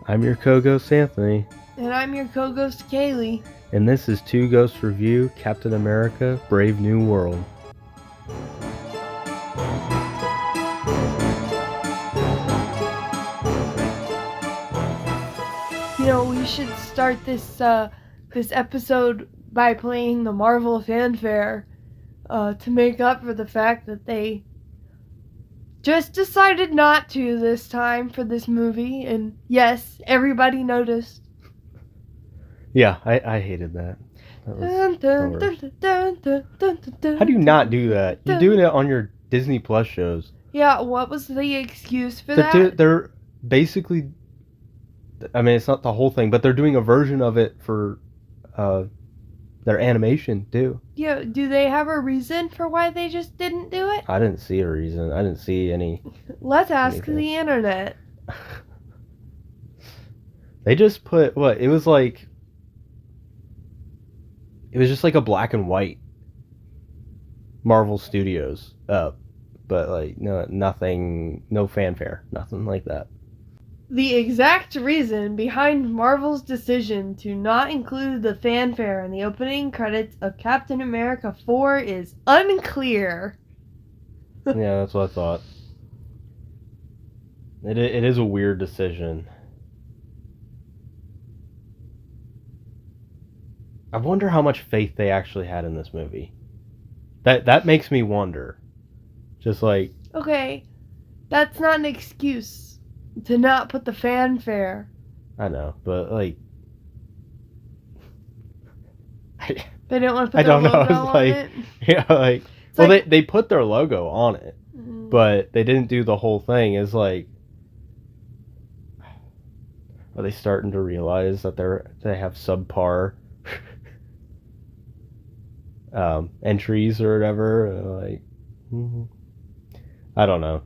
I'm your co-ghost Anthony. And I'm your co-ghost Caylee. And this is Two Ghosts Review Captain America Brave New World. You know, we should start this episode by playing the Marvel fanfare to make up for the fact that they just decided not to this time for this movie. And yes, everybody noticed. Yeah, I hated that. How do you not do that? You're doing it on your Disney Plus shows. Yeah, what was the excuse for that? They're basically... I mean, it's not the whole thing, but they're doing a version of it for their animation, too. Yeah, do they have a reason for why they just didn't do it? I didn't see a reason. I didn't see any... Let's ask the internet. They just put... What? It was just like a black and white Marvel Studios up. But, like, nothing... No fanfare. Nothing like that. The exact reason behind Marvel's decision to not include the fanfare in the opening credits of Captain America 4 is unclear. Yeah, that's what I thought. It is a weird decision. I wonder how much faith they actually had in this movie. That makes me wonder. Just like... Okay, that's not an excuse to not put the fanfare. I know, but like... They didn't want to put their logo on it? Yeah, like... It's well, like, they put their logo on it, but they didn't do the whole thing. It's like... Are they starting to realize that they have subpar entries or whatever? Like... I don't know.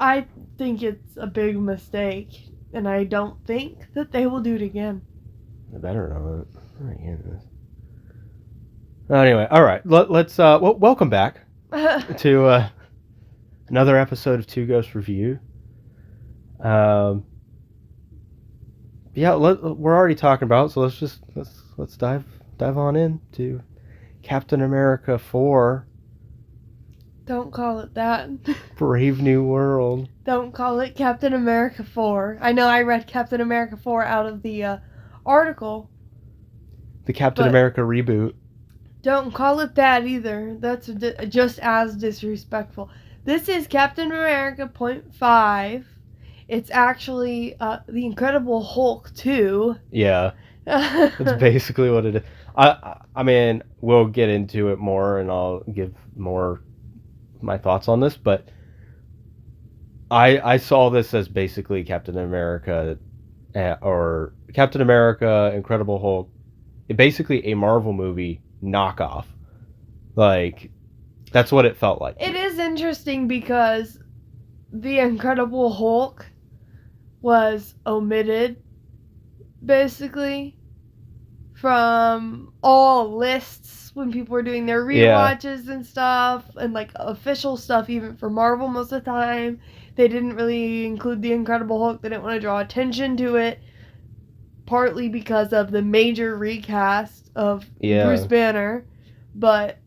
I think it's a big mistake, and I don't think that they will do it again. They better not. Anyway, all right. Let's welcome back to another episode of Two Ghosts Review. Yeah, we're already talking about it, so let's dive on into Captain America 4. Don't call it that. Brave New World. Don't call it Captain America 4. I know I read Captain America 4 out of the article. The Captain America reboot. Don't call it that either. That's just as disrespectful. This is Captain America .5. It's actually the Incredible Hulk 2. Yeah. That's basically what it is. I mean, we'll get into it more and I'll give more my thoughts on this, but I saw this as basically Captain America or Captain America, Incredible Hulk, basically a Marvel movie knockoff. Like, that's what it felt like. It is interesting because the Incredible Hulk was omitted basically from all lists when people were doing their rewatches and stuff, and like official stuff even for Marvel most of the time. They didn't really include the Incredible Hulk. They didn't want to draw attention to it, partly because of the major recast of Bruce Banner, but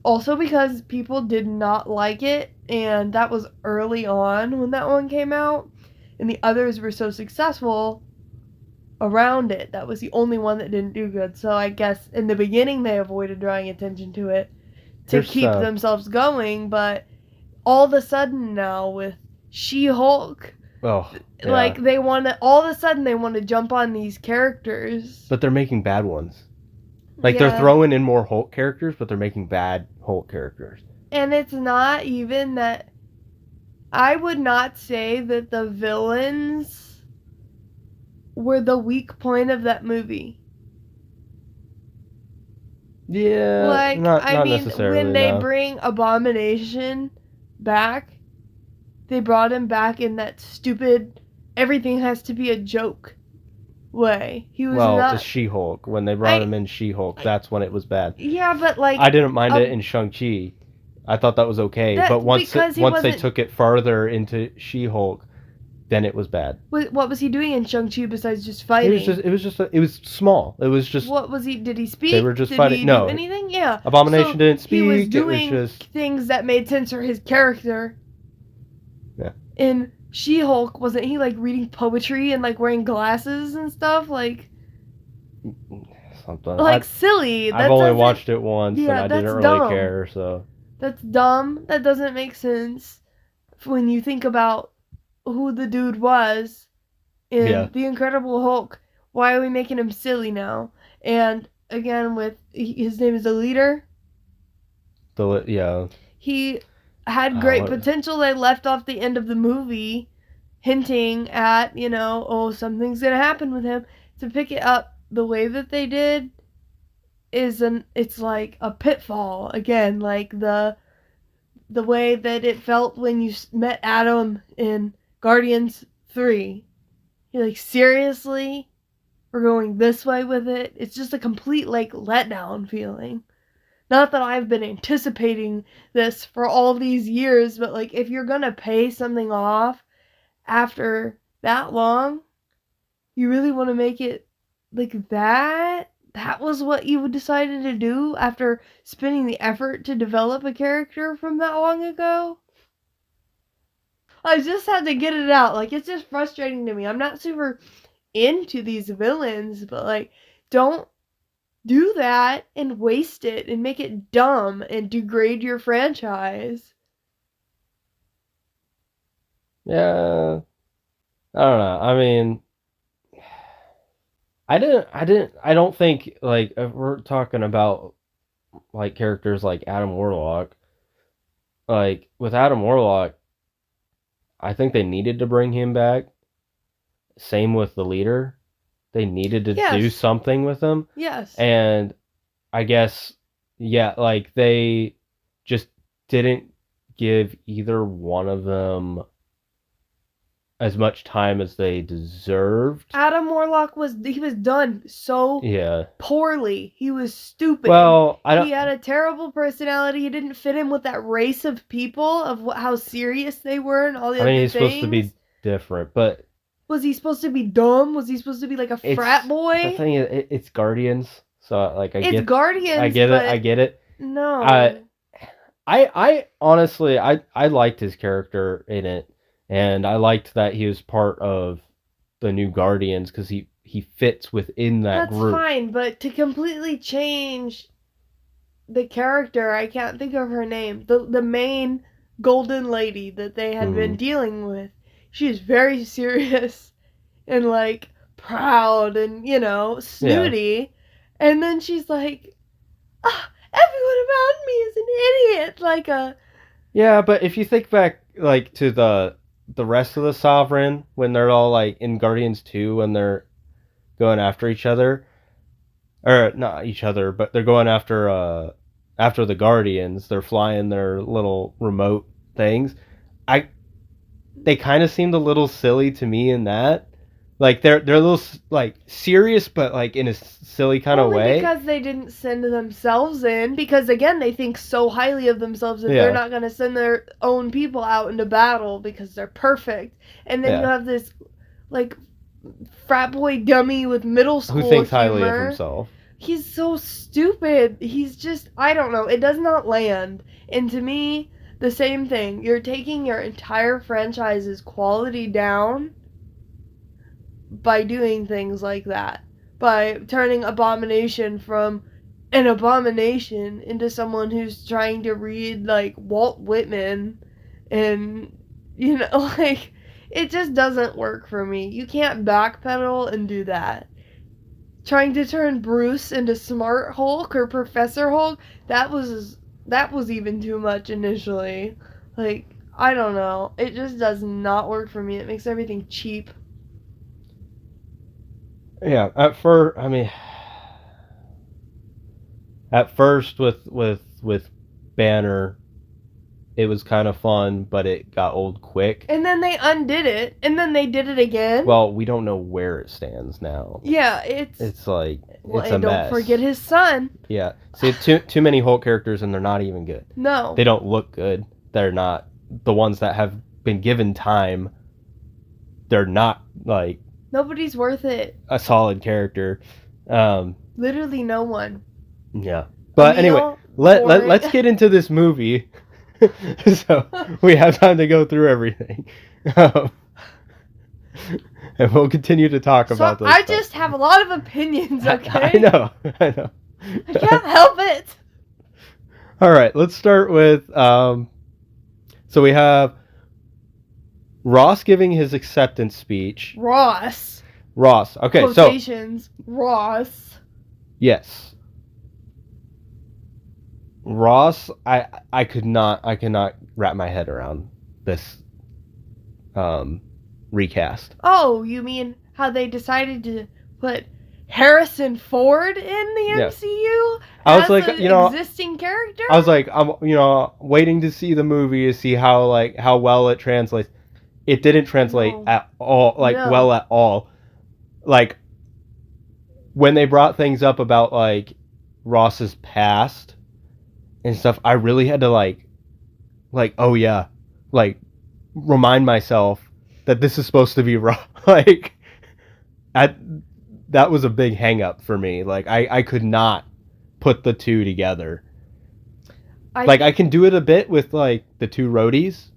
also because people did not like it, and that was early on when that one came out, and the others were so successful around it. That was the only one that didn't do good. So I guess in the beginning they avoided drawing attention to it to keep themselves going, but all of a sudden now with She-Hulk, like they want to, all of a sudden they want to jump on these characters. But they're making bad ones. Like they're throwing in more Hulk characters, but they're making bad Hulk characters. And it's not even that, I would not say that the villains were the weak point of that movie. Yeah, like, not I mean, necessarily, when they bring Abomination back, they brought him back in that stupid, everything has to be a joke way. He was the She-Hulk. When they brought him in She-Hulk, that's when it was bad. Yeah, but like... I didn't mind it in Shang-Chi. I thought that was okay. That- But once because he once they wasn't- took it farther into She-Hulk, then it was bad. What was he doing in Shang-Chi besides just It fighting? it was small. It was just What was he? Did he speak? they were just did fighting. he No, do anything? Yeah. Abomination So didn't speak. He was It doing was just things that made sense for his character. Yeah. In She-Hulk, wasn't he like reading poetry and like wearing glasses and stuff? Like something. Silly. I've only watched it once, and I didn't really dumb. care. So That's dumb. That doesn't make sense when you think about who the dude was in The Incredible Hulk. Why are we making him silly now? And again, with his name is the leader. He had great potential. They left off the end of the movie hinting at, something's gonna happen with him. To pick it up the way that they did it's like a pitfall again, like the way that it felt when you met Adam in Guardians 3. You're like, seriously? We're going this way with it? It's just a complete like letdown feeling. Not that I've been anticipating this for all these years, but like if you're gonna pay something off after that long, you really want to make it like that? That was what you decided to do after spending the effort to develop a character from that long ago? I just had to get it out. Like, it's just frustrating to me. I'm not super into these villains, but like, don't do that and waste it and make it dumb and degrade your franchise. Yeah, I don't know. I mean, I don't think, like, if we're talking about like characters like Adam Warlock, like with Adam Warlock, I think they needed to bring him back. Same with the leader. They needed to do something with him. Yes. And I guess, yeah, like they just didn't give either one of them as much time as they deserved. Adam Warlock was done so poorly. He was stupid. Well, he had a terrible personality. He didn't fit in with that race of people of how serious they were and all the other things. He's supposed to be different, but was he supposed to be dumb? Was he supposed to be like a frat boy? The thing is, it's Guardians, so like it's Guardians. I get it. No. I honestly I liked his character in it. And I liked that he was part of the new Guardians because he fits within that group. That's fine, but to completely change the character, I can't think of her name. The main golden lady that they had been dealing with. She's very serious and like proud and, snooty. Yeah. And then she's like, everyone around me is an idiot. Like a... Yeah, but if you think back like to the rest of the Sovereign, when they're all like in Guardians 2 when they're going after each other, or not each other, but they're going after the Guardians, they're flying their little remote things. They kind of seemed a little silly to me in that. Like they're a little like serious, but like in a silly kind of way. Because they didn't send themselves in. Because again, they think so highly of themselves that they're not going to send their own people out into battle because they're perfect. And then you have this like frat boy dummy with middle school who thinks humor. Highly of himself. He's so stupid. He's just, I don't know. It does not land. And to me, the same thing. You're taking your entire franchise's quality down by doing things like that. By turning Abomination from an abomination into someone who's trying to read like Walt Whitman, and like it just doesn't work for me. You can't backpedal and do that. Trying to turn Bruce into Smart Hulk or Professor Hulk, that was even too much initially. Like, I don't know. It just does not work for me. It makes everything cheap. Yeah, at first with Banner, it was kind of fun, but it got old quick. And then they undid it, and then they did it again. Well, we don't know where it stands now. Yeah, It's like well, it's a and mess. don't forget his son. Yeah. See, too many Hulk characters, and they're not even good. No. They don't look good. They're not the ones that have been given time. They're not like Nobody's worth it. a solid character. Literally no one. Yeah. But anyway, let's get into this movie. So we have time to go through everything. And we'll continue to talk about this. I just have a lot of opinions, okay? I know. I can't help it. All right, let's start with so we have Ross giving his acceptance speech. Ross. Okay, Quotations. Ross. Yes. Ross, I cannot wrap my head around this recast. Oh, you mean how they decided to put Harrison Ford in the MCU? I was like, existing character? I was like, I'm waiting to see the movie to see how well it translates. It didn't translate at all, well at all. Like when they brought things up about like Ross's past and stuff, I really had to like oh yeah, like remind myself that this is supposed to be Ross. That was a big hang up for me. Like I could not put the two together. I can do it a bit with like the two roadies,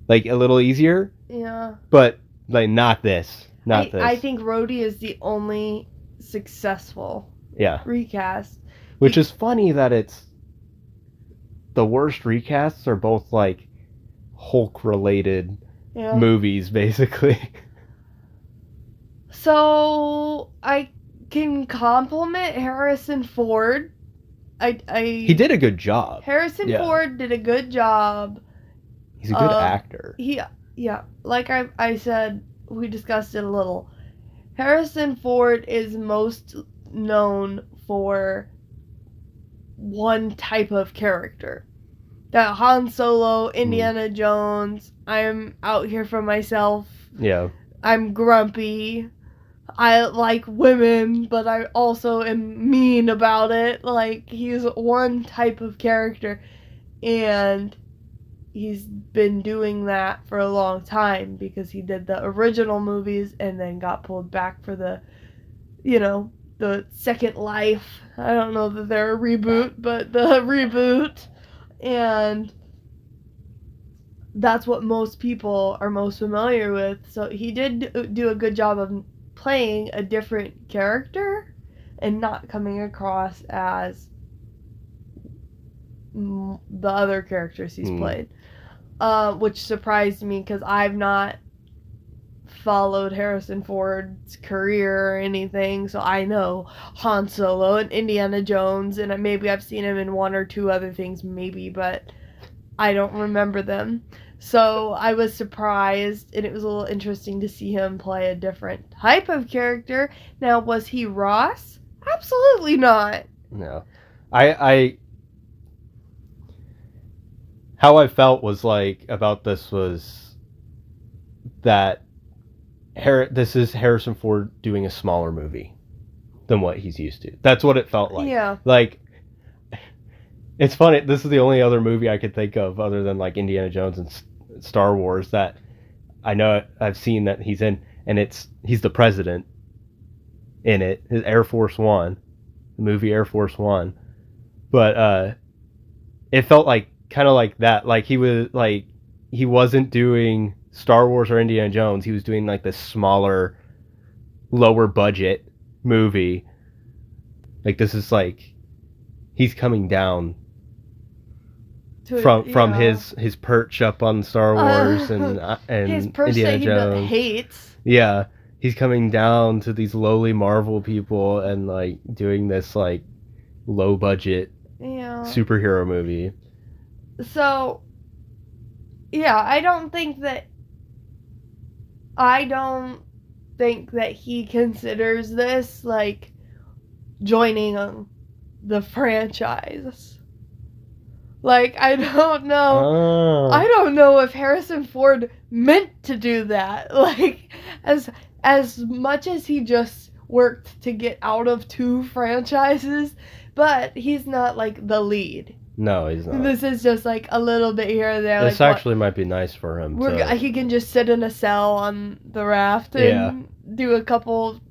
like a little easier. Yeah. But like not this. This. I think Rhodey is the only successful recast. Which is funny that it's the worst recasts are both like Hulk related movies, basically. So I can compliment Harrison Ford. He did a good job. Harrison Ford did a good job. He's a good actor. Like I said, we discussed it a little. Harrison Ford is most known for one type of character. That Han Solo, Indiana Jones, I'm out here for myself. Yeah. I'm grumpy. I like women, but I also am mean about it. Like, he's one type of character, and he's been doing that for a long time because he did the original movies and then got pulled back for the Second Life. I don't know that they're a reboot, but the reboot. And that's what most people are most familiar with. So he did do a good job of playing a different character and not coming across as the other characters he's played. Which surprised me because I've not followed Harrison Ford's career or anything, so I know Han Solo and Indiana Jones, and maybe I've seen him in one or two other things, maybe, but I don't remember them. So I was surprised, and it was a little interesting to see him play a different type of character. Now, was he Ross? Absolutely not. No. How I felt was like about this was that this is Harrison Ford doing a smaller movie than what he's used to. That's what it felt like. Yeah. Like, it's funny. This is the only other movie I could think of other than like Indiana Jones and Star Wars that I know I've seen that he's in, and he's the president in it. His Air Force One, the movie Air Force One, but it felt like kind of like that. Like he wasn't doing Star Wars or Indiana Jones. He was doing like this smaller, lower budget movie. Like this is like he's coming down from his perch up on Star Wars and his perch Indiana that Jones. He hates. Yeah, he's coming down to these lowly Marvel people and like doing this like low budget superhero movie. So yeah, I don't think that he considers this like joining the franchise. Like, I don't know. Oh. I don't know if Harrison Ford meant to do that. Like, as much as he just worked to get out of 2 franchises, but he's not like the lead. No, he's not. This is just like a little bit here and there. This like, actually might be nice for him. he can just sit in a cell on the raft and do a couple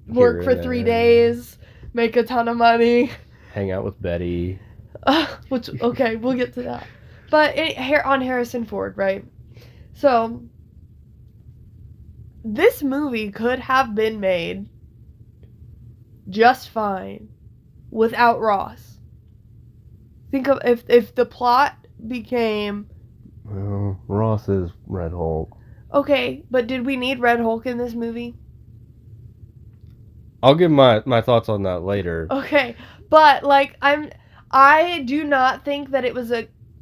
work for 3 days, make a ton of money, hang out with Betty. Which, okay, we'll get to that. But on Harrison Ford, right? So this movie could have been made just fine without Ross. Think of if the plot became... Well, Ross is Red Hulk. Okay, but did we need Red Hulk in this movie? I'll give my thoughts on that later. Okay, but like I do not think that it was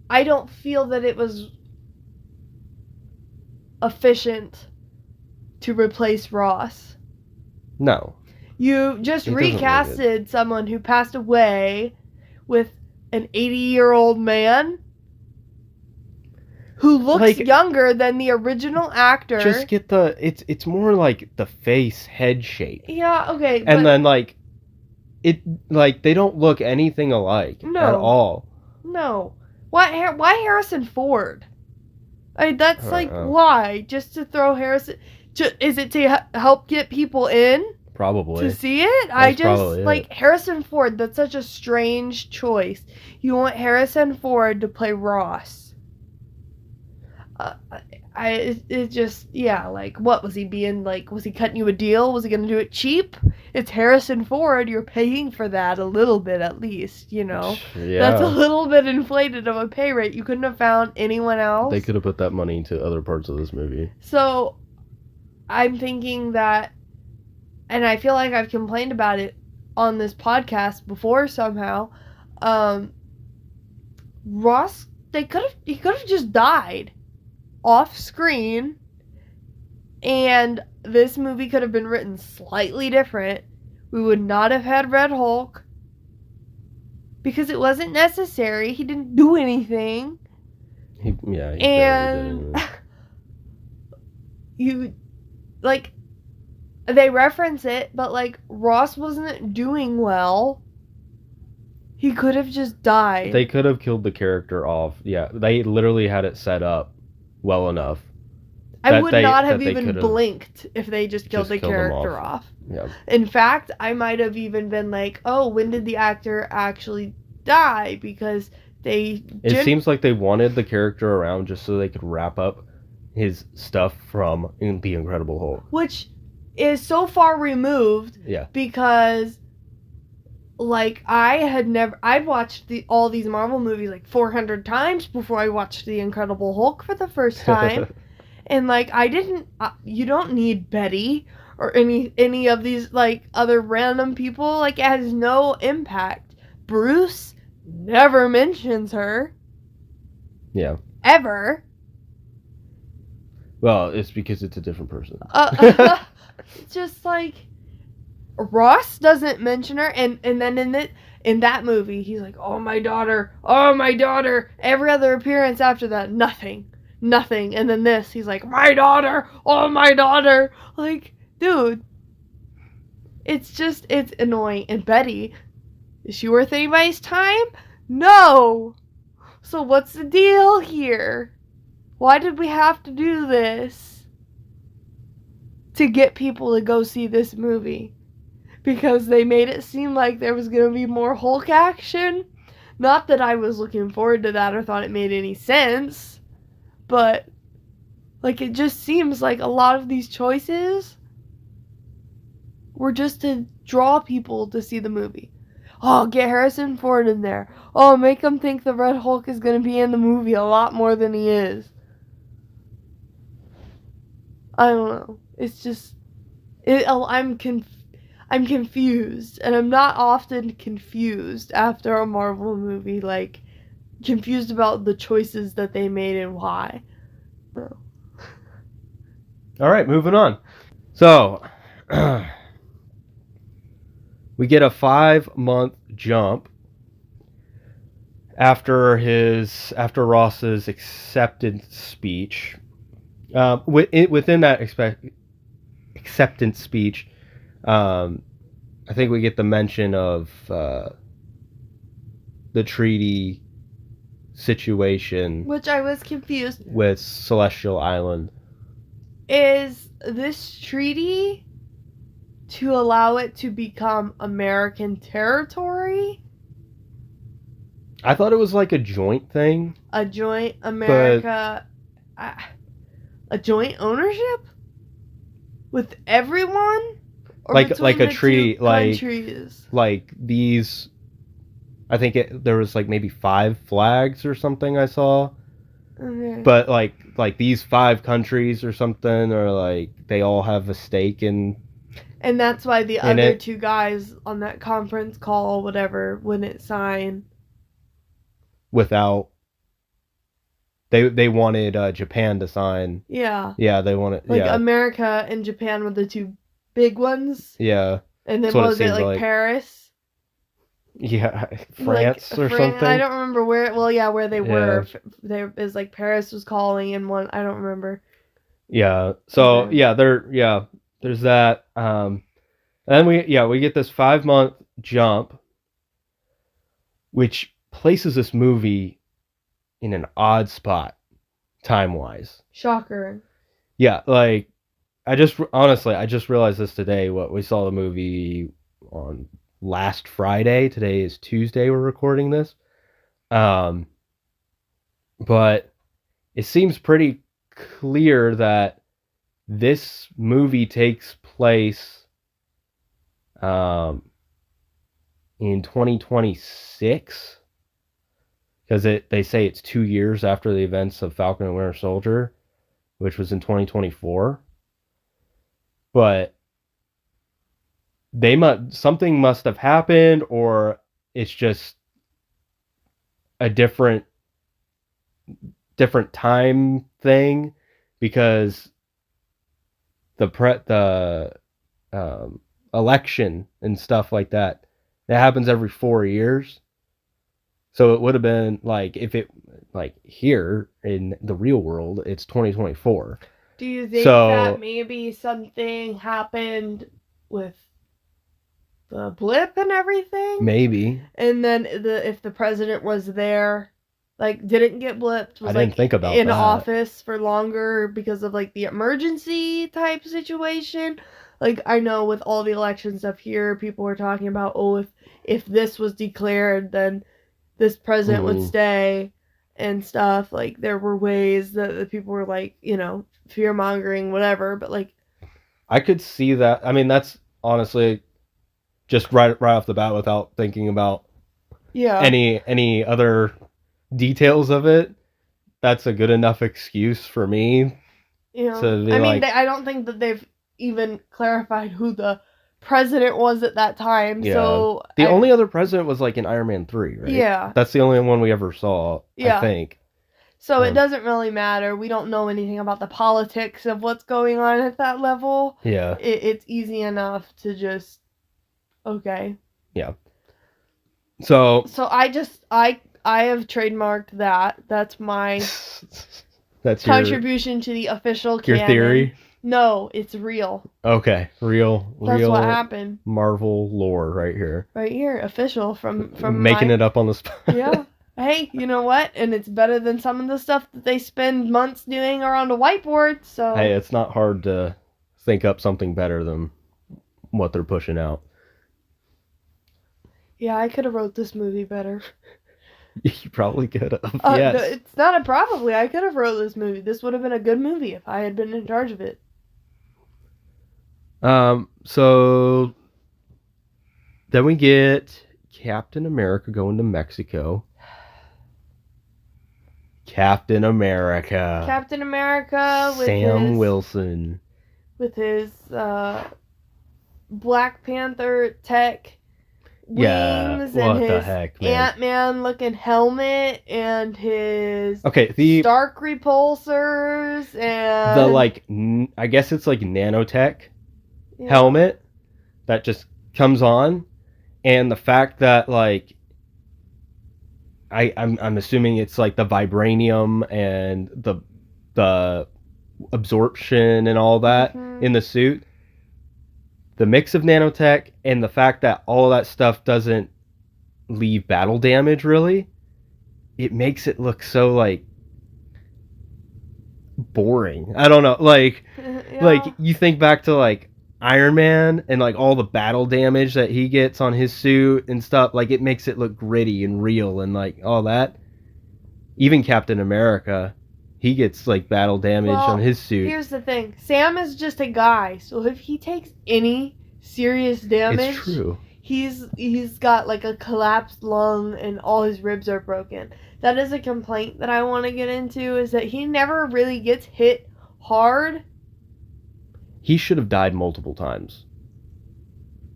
I don't feel that it was efficient to replace Ross. No. You just recasted someone who passed away with an 80-year-old man who looks younger than the original actor. Just get it's more like the face head shape. Yeah, okay. And then they don't look anything alike at all. No. Why Harrison Ford? That's why? Just to throw Harrison... Is it to help get people in? Probably. To see it? Harrison Ford, that's such a strange choice. You want Harrison Ford to play Ross. What was he being like? Was he cutting you a deal? Was he going to do it cheap? It's Harrison Ford. You're paying for that a little bit at least, you know. Yeah. That's a little bit inflated of a pay rate. You couldn't have found anyone else. They could have put that money into other parts of this movie. So, I'm thinking that, and I feel like I've complained about it on this podcast before somehow, Ross, he could have just died off screen, and this movie could have been written slightly different. We would not have had Red Hulk because it wasn't necessary. He didn't do anything. He and you they reference it, but Ross wasn't doing well. He could have just died. They could have killed the character off. Yeah, they literally had it set up well enough. I would not have even blinked if they just killed the character off. Yeah. In fact, I might have even been like, oh, when did the actor actually die? Because it seems like they wanted the character around just so they could wrap up his stuff from The Incredible Hulk. Which is so far removed. Yeah. Because I'd watched all these Marvel movies 400 times before I watched The Incredible Hulk for the first time. And you don't need Betty or any of these other random people. It has no impact. Bruce never mentions her. Yeah. Ever. Well, it's because it's a different person. It's just Ross doesn't mention her, and then in that movie he's like, oh my daughter. Every other appearance after that, nothing, and then this he's like, my daughter, oh my daughter. Dude, it's annoying. And Betty, is she worth anybody's time? No. So what's the deal here? Why did we have to do this to get people to go see this movie? Because they made it seem like there was going to be more Hulk action. Not that I was looking forward to that or thought it made any sense. But, it just seems like a lot of these choices were just to draw people to see the movie. Oh, get Harrison Ford in there. Oh, make them think the Red Hulk is going to be in the movie a lot more than he is. I don't know. It's just... I'm confused, and I'm not often confused after a Marvel movie, confused about the choices that they made and why. No. Alright, moving on. So, we get a 5-month jump after Ross's acceptance speech, within that acceptance speech, I think we get the mention of the treaty situation, which I was confused. with Celestial Island. Is this treaty to allow it to become American territory? I thought it was like a joint thing. A joint America... a joint ownership? With everyone? Or Like between a the treaty, two like countries? like these. I think there was like maybe 5 flags or something I saw. Okay. But like these 5 countries or something, or like they all have a stake in. And that's why the in other it. 2 guys on that conference call, whatever, wouldn't sign. Without. They wanted Japan to sign. Yeah. Yeah, they wanted. Like yeah. America and Japan were the 2 big ones. Yeah. And then That's what what it was it, seemed like like. Paris? Yeah, France or France, something. I don't remember where. Well, yeah, where they were. Yeah. There is like Paris was calling, and one I don't remember. Yeah. So Okay. yeah, there's that. And then we get this 5-month jump, which places this movie in an odd spot, time wise. Shocker. Yeah, like I just realized this today. What we saw the movie on last Friday. Today is Tuesday. We're recording this. But it seems pretty clear that this movie takes place in 2026, because they say it's 2 years after the events of Falcon and Winter Soldier, which was in 2024. But something must have happened, or it's just a different time thing, because the election and stuff like that happens every 4 years. So it would have been like, if it, like, here in the real world, it's 2024. Do you think that maybe something happened with the blip and everything? Maybe. And then if the president was there, like, didn't get blipped, was I didn't think about in that. office for longer because of like the emergency type situation. Like, I know with all the election stuff here, people were talking about, oh, if this was declared, then this president would stay and stuff. Like, there were ways that the people were like, fear mongering, whatever. But like, I could see that. I mean, that's honestly just right off the bat, without thinking about any other details of it. That's a good enough excuse for me. To be I don't think that they've even clarified who the president was at that time. Yeah. So the only other president was like in Iron Man 3, right? Yeah. That's the only one we ever saw, I think. So it doesn't really matter. We don't know anything about the politics of what's going on at that level. Yeah. It's easy enough to just, okay. Yeah. So I have trademarked that. That's my that's contribution to the official canon. Your theory? No, it's real. Okay, real. That's what happened. Marvel lore right here. Right here, official from making it up on the spot. Yeah. Hey, you know what? And it's better than some of the stuff that they spend months doing around a whiteboard. So hey, it's not hard to think up something better than what they're pushing out. Yeah, I could have wrote this movie better. You probably could have. Yes. No, it's not a probably. I could have wrote this movie. This would have been a good movie if I had been in charge of it. So then we get Captain America going to Mexico. Captain America with Sam Wilson. With his Black Panther tech wings and his Ant-Man looking helmet and his Stark repulsors and I guess it's like nanotech helmet that just comes on, and the fact that like I'm assuming it's like the vibranium and the absorption and all that in the suit. The mix of nanotech and the fact that all of that stuff doesn't leave battle damage really, it makes it look so like boring. I don't know, like you think back to like Iron Man and like all the battle damage that he gets on his suit and stuff, like it makes it look gritty and real and like all that. Even Captain America, he gets like battle damage on his suit. Here's the thing. Sam is just a guy, so if he takes any serious damage, it's true. He's got like a collapsed lung and all his ribs are broken. That is a complaint that I want to get into, is that he never really gets hit hard. He should have died multiple times.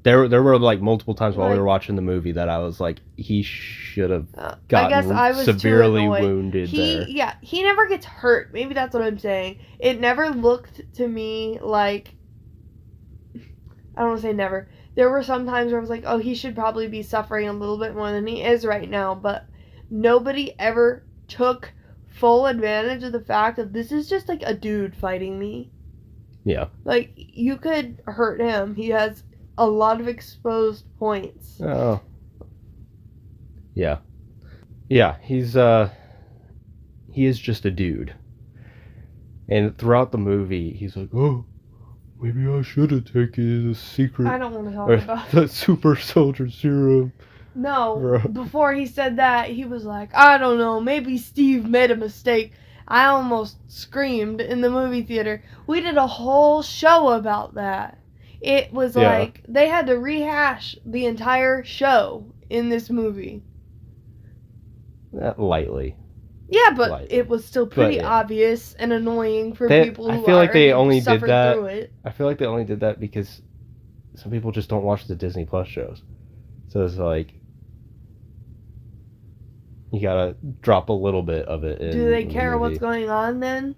There were like multiple times while we were watching the movie that I was like, he should have gotten severely wounded there. Yeah, he never gets hurt. Maybe that's what I'm saying. It never looked to me like, I don't want to say never. There were some times where I was like, oh, he should probably be suffering a little bit more than he is right now. But nobody ever took full advantage of the fact that this is just like a dude fighting me. Yeah. Like, you could hurt him. He has a lot of exposed points. Oh. Yeah. Yeah, he is just a dude. And throughout the movie, he's like, oh, maybe I should have taken the secret. I don't want to talk about the super soldier serum. No, before he said that, he was like, I don't know, maybe Steve made a mistake. I almost screamed in the movie theater. We did a whole show about that. It was like, they had to rehash the entire show in this movie. Lightly. Yeah, but it was still pretty obvious and annoying for people who I feel like they only did that. through it. I feel like they only did that because some people just don't watch the Disney Plus shows. So it's like, you gotta drop a little bit of it in. Do they care what's going on then?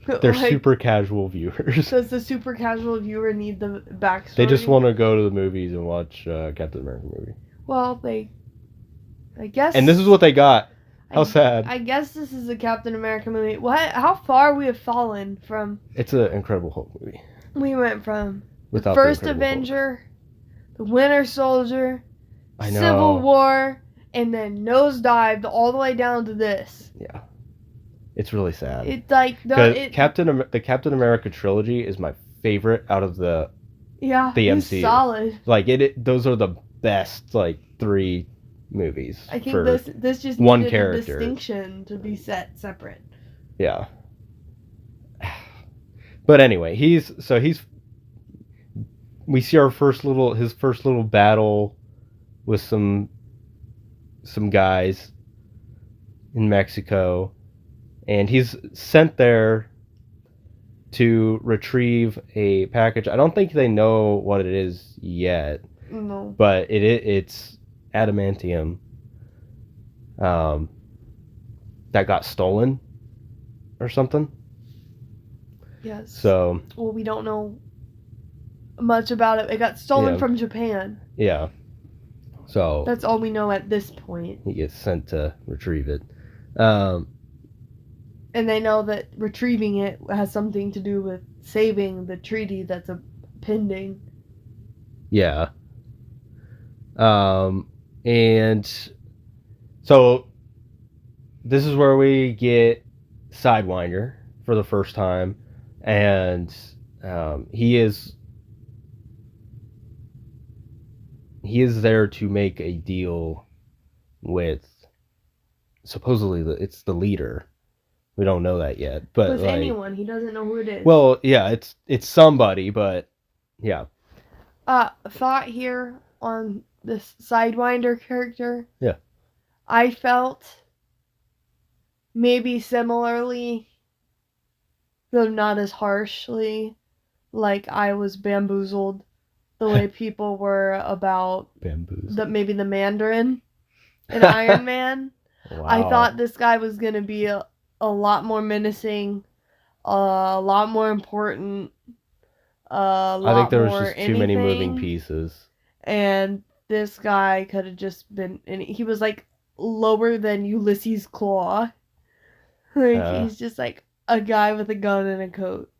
They're like, super casual viewers. Does the super casual viewer need the backstory? They just want to go to the movies and watch Captain America movie. Well, I guess. And this is what they got. How sad. I guess this is a Captain America movie. How far we have fallen from. It's an Incredible Hulk movie. We went from the first Avenger, the Winter Soldier, Civil War, and then nosedived all the way down to this. Yeah. It's really sad. It's like the Captain America trilogy is my favorite out of the MCU. Solid. Like those are the best like 3 movies. I think for this just one needed character. A distinction to be set separate. Yeah. But anyway, we see his first little battle with some guys in Mexico. And he's sent there to retrieve a package. I don't think they know what it is yet. No. But it's adamantium that got stolen or something. Yes. So. Well, we don't know much about it. It got stolen from Japan. Yeah. So. That's all we know at this point. He gets sent to retrieve it. And they know that retrieving it has something to do with saving the treaty that's pending. Yeah. And so this is where we get Sidewinder for the first time. And he is there to make a deal with supposedly it's the leader. We don't know that yet, but with anyone, he doesn't know who it is. Well, yeah, it's somebody, but yeah. Thought here on this Sidewinder character. Yeah. I felt maybe similarly, though not as harshly, like I was bamboozled the way people were about maybe the Mandarin in Iron Man. Wow. I thought this guy was going to be a lot more menacing, a lot more important. I think there was just too many moving pieces. And this guy could have just been, and he was like lower than Ulysses Claw. Like, he's just like a guy with a gun and a coat.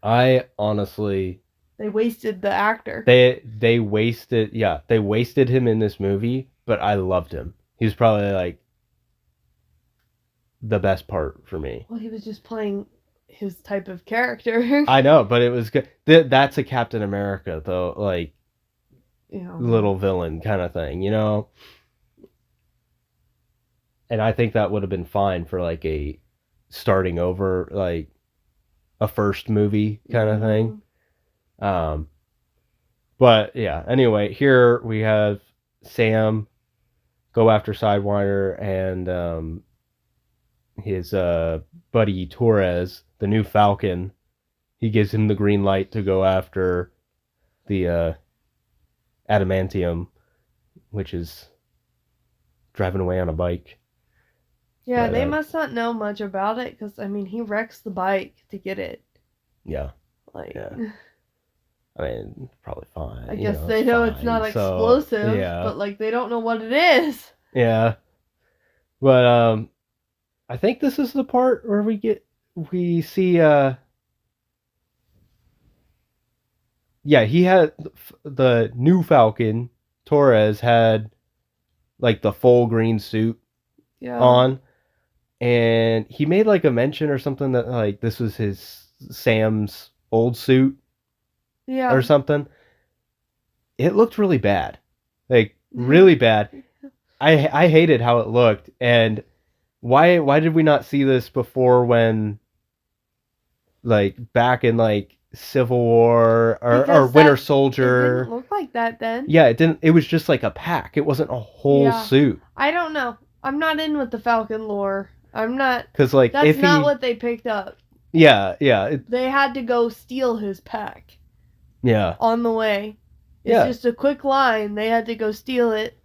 I honestly... They wasted the actor. They wasted him in this movie, but I loved him. He was probably like the best part for me. Well, he was just playing his type of character. I know, but it was good. That's a Captain America, though, like, little villain kind of thing, you know? And I think that would have been fine for, like, a starting over, like, a first movie kind of thing. But, yeah, anyway, here we have Sam go after Sidewinder and his buddy Torres, the new Falcon. He gives him the green light to go after the adamantium, which is driving away on a bike. Yeah, they must not know much about it, because, I mean, he wrecks the bike to get it. Yeah. Like, yeah. I mean, probably fine. I guess they know it's not explosive, but, like, they don't know what it is. Yeah. But, I think this is the part where we see, he had the new Falcon, Torres, had, like, the full green suit on. And he made, like, a mention or something that, like, this was Sam's old suit. Yeah. Or something. It looked really bad. Like, really bad. I hated how it looked. And why did we not see this before when, like, back in, like, Civil War or Winter Soldier? It didn't look like that then. Yeah, it didn't. It was just like a pack. It wasn't a whole suit. I don't know. I'm not in with the Falcon lore. I'm not. Because, like, that's not what they picked up. Yeah. They had to go steal his pack. Yeah. On the way. It's just a quick line. They had to go steal it.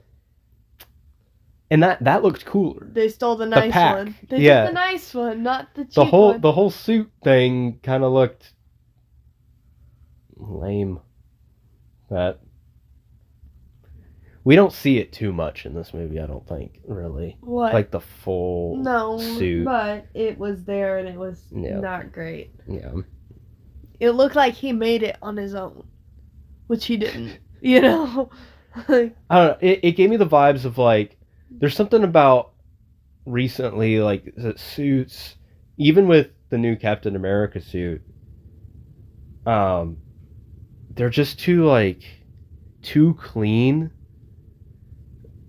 And that looked cooler. They stole the nice one. They took the nice one, not the cheap one. The whole suit thing kind of looked lame. But we don't see it too much in this movie, I don't think, really. What? Like the full suit. But it was there and it was not great. Yeah. It looked like he made it on his own, which he didn't, you know? I don't know. It gave me the vibes of, like, there's something about recently, like, the suits, even with the new Captain America suit, they're just too clean.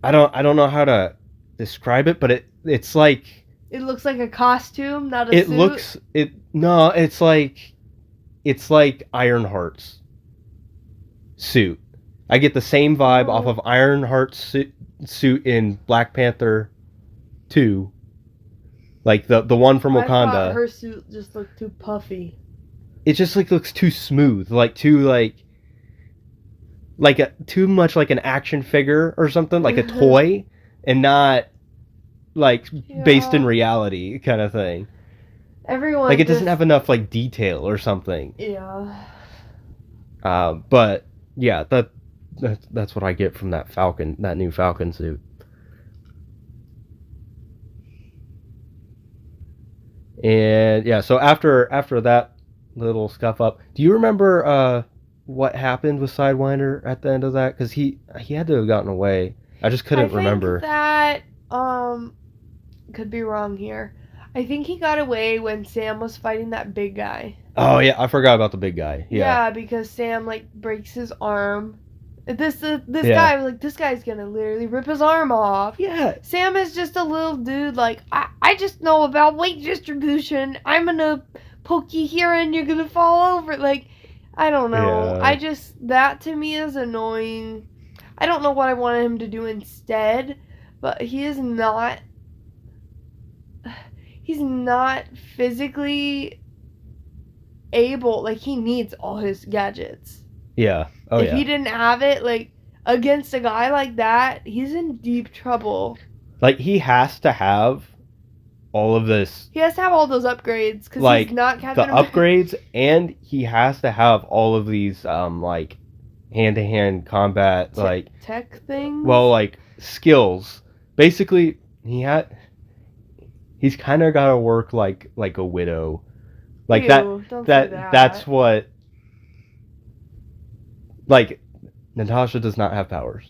I don't know how to describe it, but it's like... It looks like a costume, not a suit? It's like Ironheart's suit. I get the same vibe off of Ironheart's suit in Black Panther 2. Like the one from Wakanda. I thought her suit just looked too puffy. It just looks too smooth, too too much like an action figure or something, like a toy, and not based in reality kind of thing. Everyone it doesn't have enough detail or something. Yeah. But yeah, that's what I get from that new Falcon suit. And yeah, so after that little scuff up, do you remember what happened with Sidewinder at the end of that? Because he had to have gotten away. I just couldn't remember. That could be wrong here. I think he got away when Sam was fighting that big guy. Oh yeah, I forgot about the big guy. Yeah, because Sam breaks his arm. This guy was this guy's gonna literally rip his arm off. Yeah. Sam is just a little dude. I just know about weight distribution. I'm gonna poke you here and you're gonna fall over. I don't know. Yeah. That to me is annoying. I don't know what I wanted him to do instead, but he is not. He's not physically able. He needs all his gadgets. Yeah. If he didn't have it, against a guy like that, he's in deep trouble. He has to have all of this. He has to have all those upgrades because he's not Captain America. Upgrades, and he has to have all of these hand-to-hand combat tech things. Well, skills. Basically, he's kind of got to work like a widow. Like Ew, don't say that. that's what, like, Natasha does not have powers.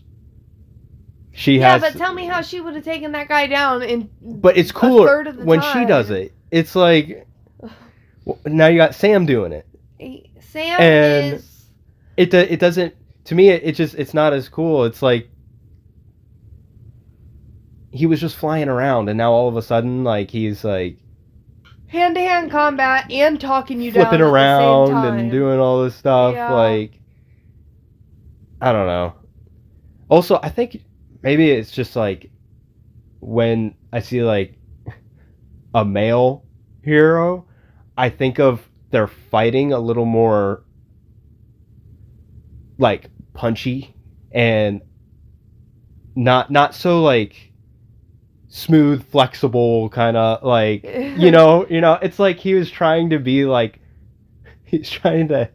She has. But tell me how she would have taken that guy down in. But it's cooler when she does it. It's like, now you got Sam doing it. Sam and is. It doesn't, to me. It's not as cool. It's like he was just flying around, and now all of a sudden, like, he's like hand-to-hand combat and talking you flipping down around at the same time. and doing all this stuff. Yeah. Like, I don't know. Also, I think maybe it's just like when I see like a male hero, I think of their fighting a little more like punchy and not so like smooth, flexible, kind of like, you know, it's like he was trying to be like, he's trying to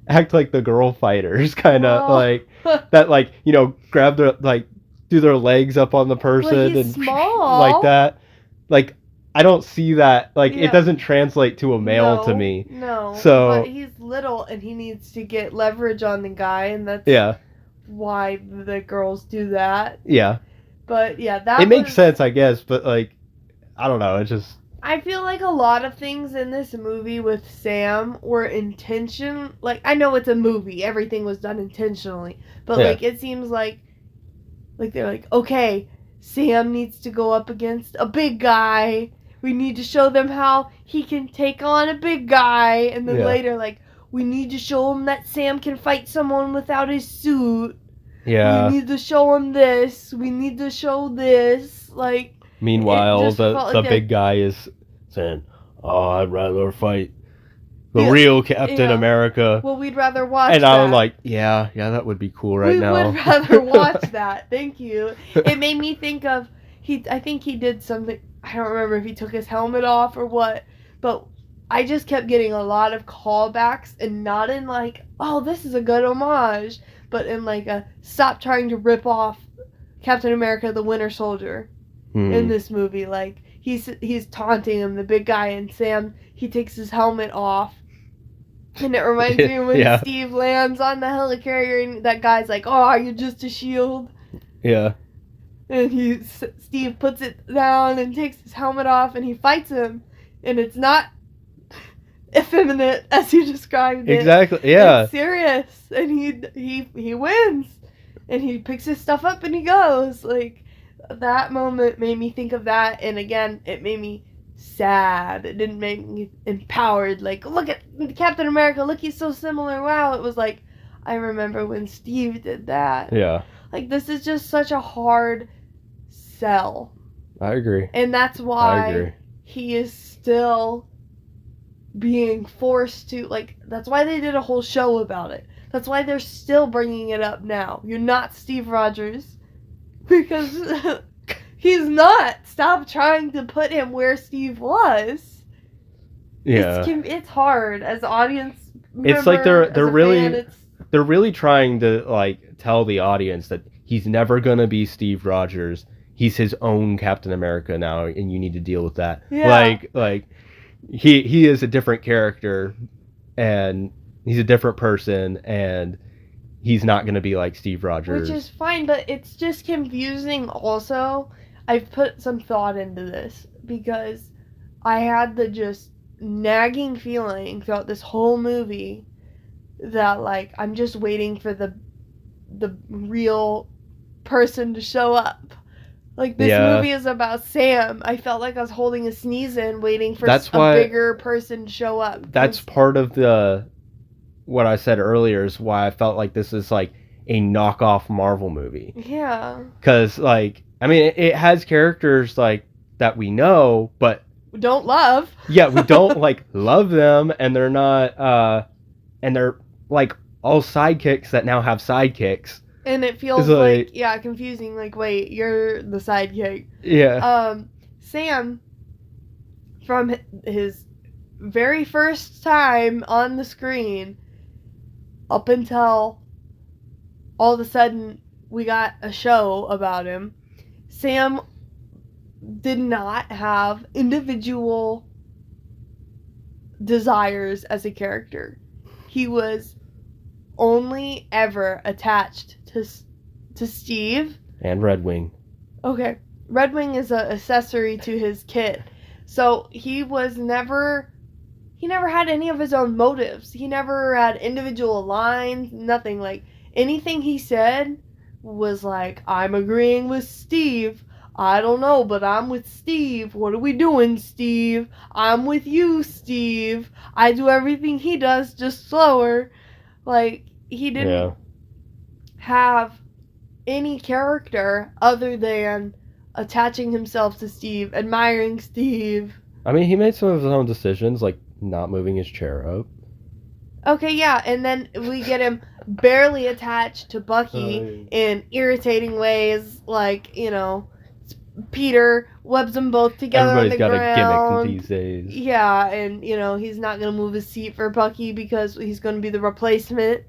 act like the girl fighters, kind of like that, like, you know, grab their, like, do their legs up on the person he's and small. like that. Like, I don't see that. Like, it doesn't translate to a male to me. No. So, but he's little and he needs to get leverage on the guy, and that's why the girls do that. Yeah. But yeah, that it makes sense, I guess. But like, I don't know. It just. I feel like a lot of things in this movie with Sam were like, I know it's a movie, everything was done intentionally, but like, it seems like they're like, okay, Sam needs to go up against a big guy. We need to show them how he can take on a big guy, and then later, like, we need to show him that Sam can fight someone without his suit. Yeah. We need to show him this. We need to show this. Like. Meanwhile, the big guy is saying, "Oh, I'd rather fight the real Captain America." Well, we'd rather watch and that. I'm like, yeah, that would be cool now. We would rather watch that. Thank you. It made me think of, I think he did something, I don't remember if he took his helmet off or what, but I just kept getting a lot of callbacks, and not in like, oh, this is a good homage, but in like a, stop trying to rip off Captain America the Winter Soldier. In this movie, like, he's taunting him, the big guy, and Sam, he takes his helmet off, and it reminds me when Steve lands on the helicarrier, and that guy's like, "Oh, are you just a shield?" Yeah. And Steve puts it down and takes his helmet off, and he fights him, and it's not effeminate as you described it. Exactly. Yeah. It's serious, and he wins, and he picks his stuff up and he goes, like. That moment made me think of that, and again, it made me sad. It didn't make me empowered, like, look at Captain America, look, he's so similar, wow. It was like, I remember when Steve did that. Yeah. Like, this is just such a hard sell. I agree. And that's why he is still being forced to, like, that's why they did a whole show about it. That's why they're still bringing it up now. You're not Steve Rogers. Because he's not. Stop trying to put him where Steve was. Yeah. It's hard as an audience member. It's like they're really fan, they're really trying to, like, tell the audience that he's never gonna be Steve Rogers. He's his own Captain America now, and you need to deal with that. Yeah. Like he is a different character, and he's a different person, and he's not going to be like Steve Rogers. Which is fine, but it's just confusing also. I've put some thought into this, because I had the just nagging feeling throughout this whole movie that, like, I'm just waiting for the real person to show up. Like, this movie is about Sam. I felt like I was holding a sneeze in, waiting for a bigger person to show up. That's part of what I said earlier is why I felt like this is like a knockoff Marvel movie. Yeah. Because, like, I mean, it has characters, like, that we know, but we don't love. Yeah, we don't like love them, and they're not, and they're like all sidekicks that now have sidekicks. And it feels like confusing. Like, wait, you're the sidekick. Yeah. Sam, from his very first time on the screen, up until all of a sudden we got a show about him, Sam did not have individual desires as a character. He was only ever attached to Steve. And Red Wing. Okay. Red Wing is an accessory to his kit. So he never had any of his own motives. He never had individual lines, nothing. Like, anything he said was like, I'm agreeing with Steve. I don't know, but I'm with Steve. What are we doing, Steve? I'm with you, Steve. I do everything he does, just slower. Like, he didn't have any character other than attaching himself to Steve, admiring Steve. I mean, he made some of his own decisions, like not moving his chair up. Okay, yeah, and then we get him barely attached to Bucky in irritating ways, like, Peter webs them both together on the ground. Everybody's got a gimmick these days. Yeah, and, he's not going to move his seat for Bucky because he's going to be the replacement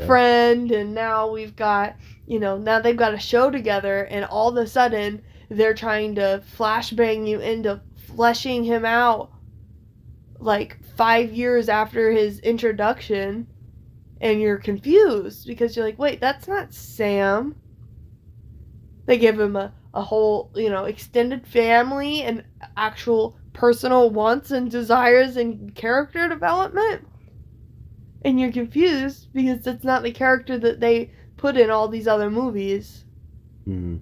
friend, and now we've got, now they've got a show together, and all of a sudden, they're trying to flashbang you into fleshing him out, like, 5 years after his introduction, and you're confused, because you're like, wait, that's not Sam. They give him a whole, extended family and actual personal wants and desires and character development. And you're confused because that's not the character that they put in all these other movies. Mm-hmm.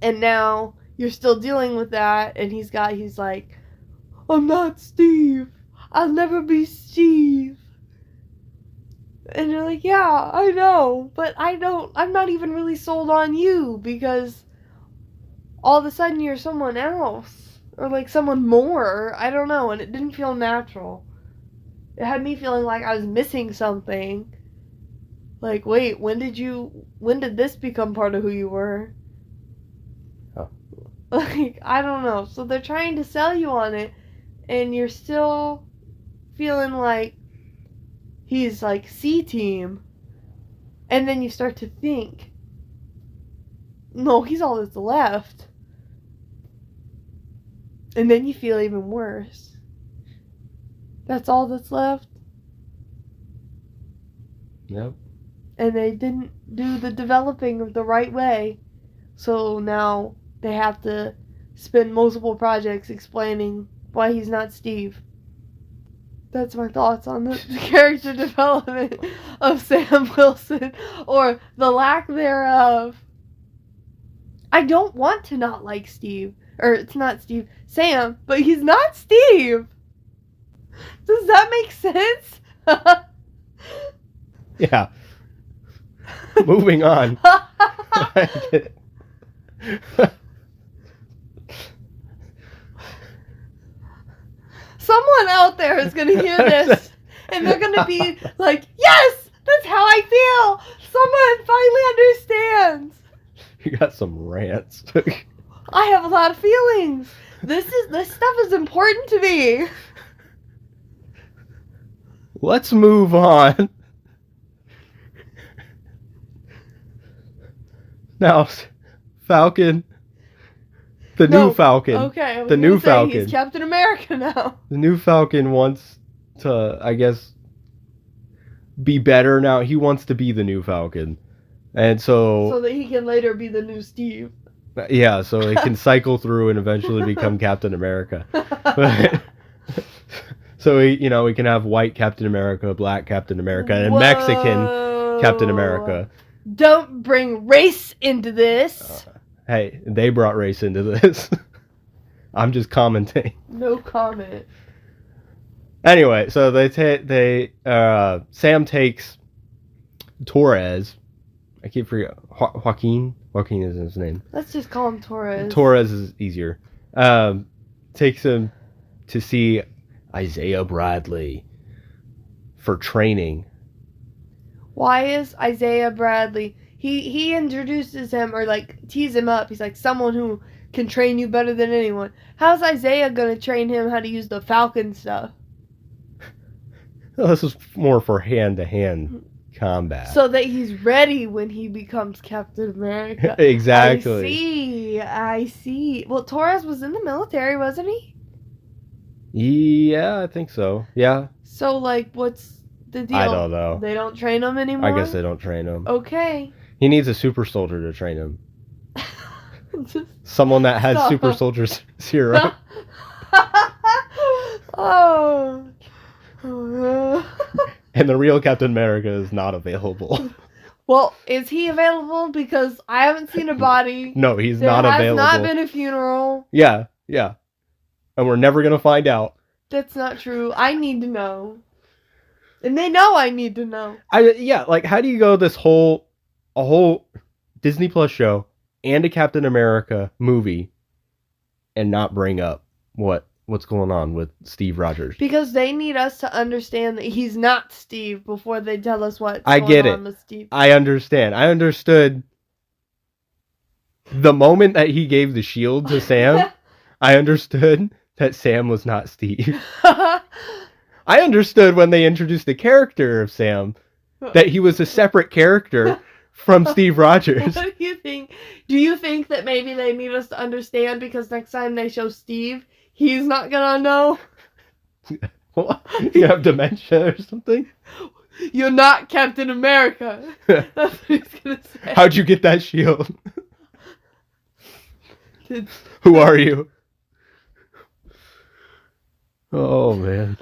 And now you're still dealing with that, and he's like, I'm not Steve. I'll never be Steve. And you're like, yeah, I know, but I'm not even really sold on you, because all of a sudden you're someone else, or like someone more, I don't know, and it didn't feel natural. It had me feeling like I was missing something. Like, wait, when did this become part of who you were? Oh. Like, I don't know. So they're trying to sell you on it, and you're still feeling like he's like C-Team. And then you start to think, no, he's all that's left. And then you feel even worse. That's all that's left. Yep. And they didn't do the developing the right way. So now they have to spend multiple projects explaining why he's not Steve. That's my thoughts on the character development of Sam Wilson, or the lack thereof. I don't want to not like Steve. Or, it's not Steve. Sam. But he's not Steve. Does that make sense? Yeah. Moving on. I get it. Someone out there is going to hear this, and they're going to be like, yes, that's how I feel. Someone finally understands. You got some rants. I have a lot of feelings. This stuff is important to me. Let's move on. Now, Falcon. New Falcon. Okay. The new Falcon. He's Captain America now. The new Falcon wants to, I guess, be better now. He wants to be the new Falcon. And so that he can later be the new Steve. Yeah, so he can cycle through and eventually become Captain America. So we can have white Captain America, black Captain America, and Mexican Captain America. Don't bring race into this. Hey, they brought race into this. I'm just commenting. No comment. Anyway, so Sam takes Torres. I keep forgetting. Joaquin. Joaquin is his name. Let's just call him Torres. Torres is easier. Takes him to see Isaiah Bradley for training. Why is Isaiah Bradley? He introduces him, or like tease him up. He's like, someone who can train you better than anyone. How's Isaiah gonna train him how to use the Falcon stuff? Well, this is more for hand-to-hand combat. So that he's ready when he becomes Captain America. Exactly. I see. Well, Torres was in the military, wasn't he? Yeah, I think so. Yeah. So, like, what's the deal? I don't know. They don't train him anymore? I guess they don't train him. Okay. He needs a super soldier to train him. Someone that has Stop. super soldier serum. Oh. And the real Captain America is not available. Well, is he available? Because I haven't seen a body. No, he's not available. There has not been a funeral. Yeah. And we're never going to find out. That's not true. I need to know. And they know I need to know. Like, how do you go a whole Disney Plus show and a Captain America movie and not bring up what's going on with Steve Rogers? Because they need us to understand that he's not Steve before they tell us what's going on with Steve. I understand. I understood the moment that he gave the shield to Sam. I understood that Sam was not Steve. I understood when they introduced the character of Sam that he was a separate character from Steve Rogers. What do you think? Do you think that maybe they need us to understand because next time they show Steve, he's not gonna know? What? You have dementia or something? You're not Captain America. That's what he's gonna say. How'd you get that shield? Who are you? Oh, man.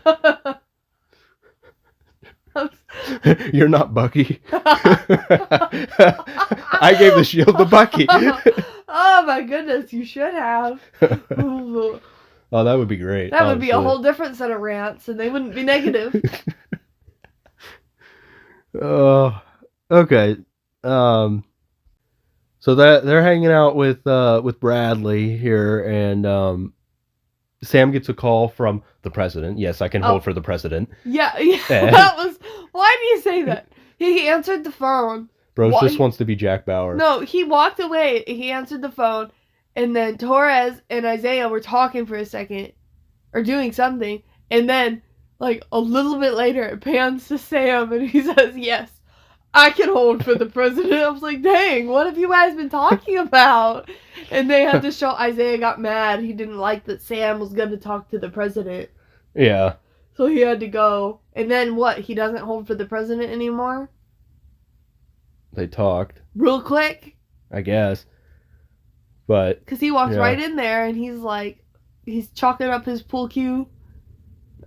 You're not Bucky. I gave the shield to Bucky. Oh my goodness, you should have. Oh, that would be great. That would be a whole different set of rants, and they wouldn't be negative. Oh, okay. So that they're hanging out with Bradley here, and Sam gets a call from the president. Yes, I can hold for the president. Yeah. That was. Why do you say that? He answered the phone. Bro just wants to be Jack Bauer. No, he walked away. He answered the phone, and then Torres and Isaiah were talking for a second, or doing something, and then like a little bit later, it pans to Sam, and he says, "Yes, I can hold for the president." I was like, "Dang, what have you guys been talking about?" And they had to show Isaiah got mad. He didn't like that Sam was going to talk to the president. Yeah. So he had to go. And then what? He doesn't hold for the president anymore? They talked. Real quick? I guess. But. Because he walks right in there and he's like, he's chalking up his pool cue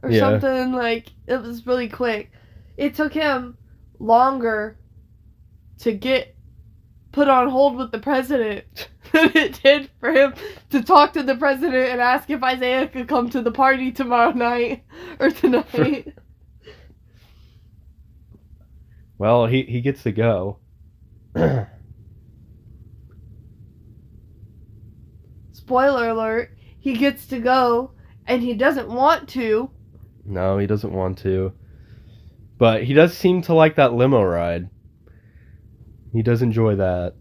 or something. Like, it was really quick. It took him longer to get put on hold with the president than it did for him to talk to the president and ask if Isaiah could come to the party tomorrow night or tonight. Well, he gets to go. Spoiler alert, he gets to go and he doesn't want to. No, he doesn't want to. But he does seem to like that limo ride. He does enjoy that.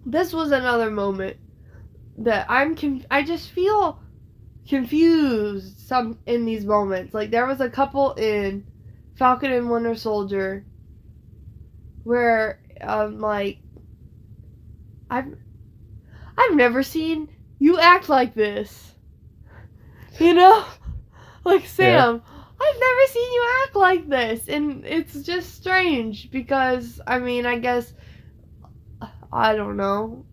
This was another moment that I just feel confused in these moments. Like, there was a couple in Falcon and Winter Soldier where like I've never seen you act like this. You know? Like, Sam, I've never seen you act like this. And it's just strange because, I mean, I guess, I don't know.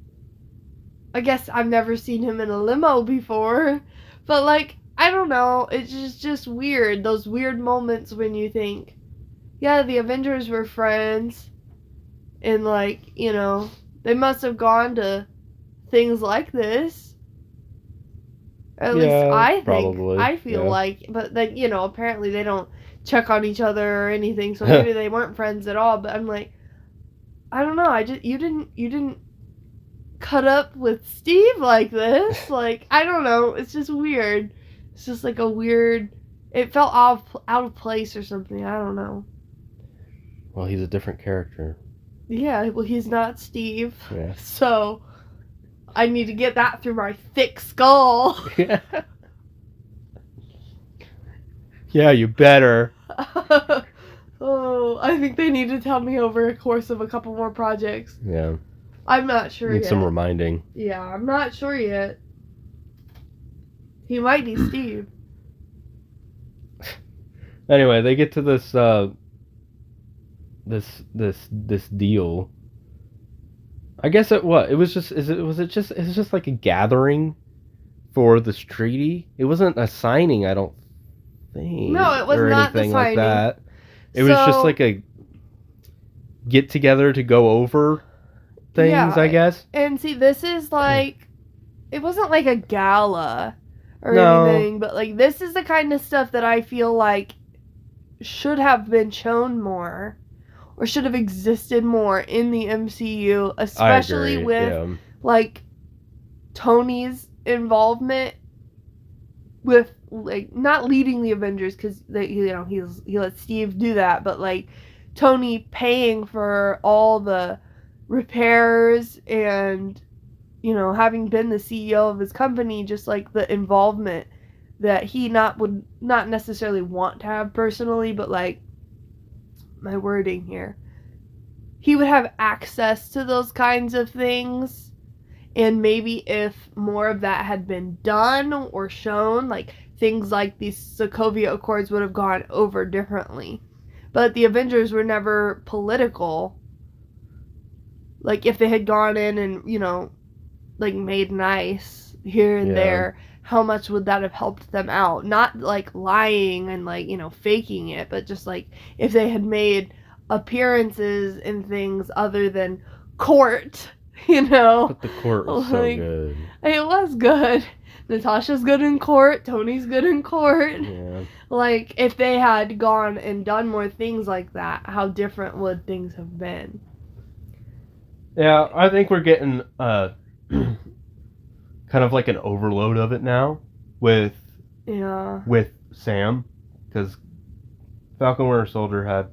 I guess I've never seen him in a limo before. But, like, I don't know. It's just weird. Those weird moments when you think, yeah, the Avengers were friends. And, like, you know, they must have gone to things like this. At least I think. Probably. I feel like. But then, you know, apparently they don't check on each other or anything. So maybe they weren't friends at all. But I'm like, I don't know. You didn't cut up with Steve like this. Like, I don't know. It's just weird. It's just like a weird. It felt out of place or something. I don't know. Well, he's a different character. Yeah, well, he's not Steve. Yeah. So I need to get that through my thick skull. Yeah, you better. Oh, I think they need to tell me over a course of a couple more projects. Yeah. I'm not sure Need yet. some reminding. Yeah, I'm not sure yet. He might be Steve. Anyway, they get to this this deal. I guess it was just like a gathering for this treaty. It wasn't a signing, I don't think. No, it was or not the anything like signing. that. It was just like a get together to go over things, I guess. And see, this is like, it wasn't like a gala or No. anything, but like this is the kind of stuff that I feel like should have been shown more or should have existed more in the MCU, especially with like Tony's involvement with like not leading the Avengers, because he let Steve do that, but like Tony paying for all the repairs and having been the CEO of his company, just like the involvement that he would not necessarily want to have personally, but like my wording here, he would have access to those kinds of things. And maybe if more of that had been done or shown, like things like these Sokovia Accords would have gone over differently. But the Avengers were never political. Like if they had gone in and, like made nice here and there, how much would that have helped them out? Not like lying and like, faking it, but just like if they had made appearances in things other than court, But the court was so good. It was good. Natasha's good in court. Tony's good in court. Yeah. Like, if they had gone and done more things like that, how different would things have been? Yeah, I think we're getting kind of like an overload of it now with Sam, because Falcon Winter Soldier had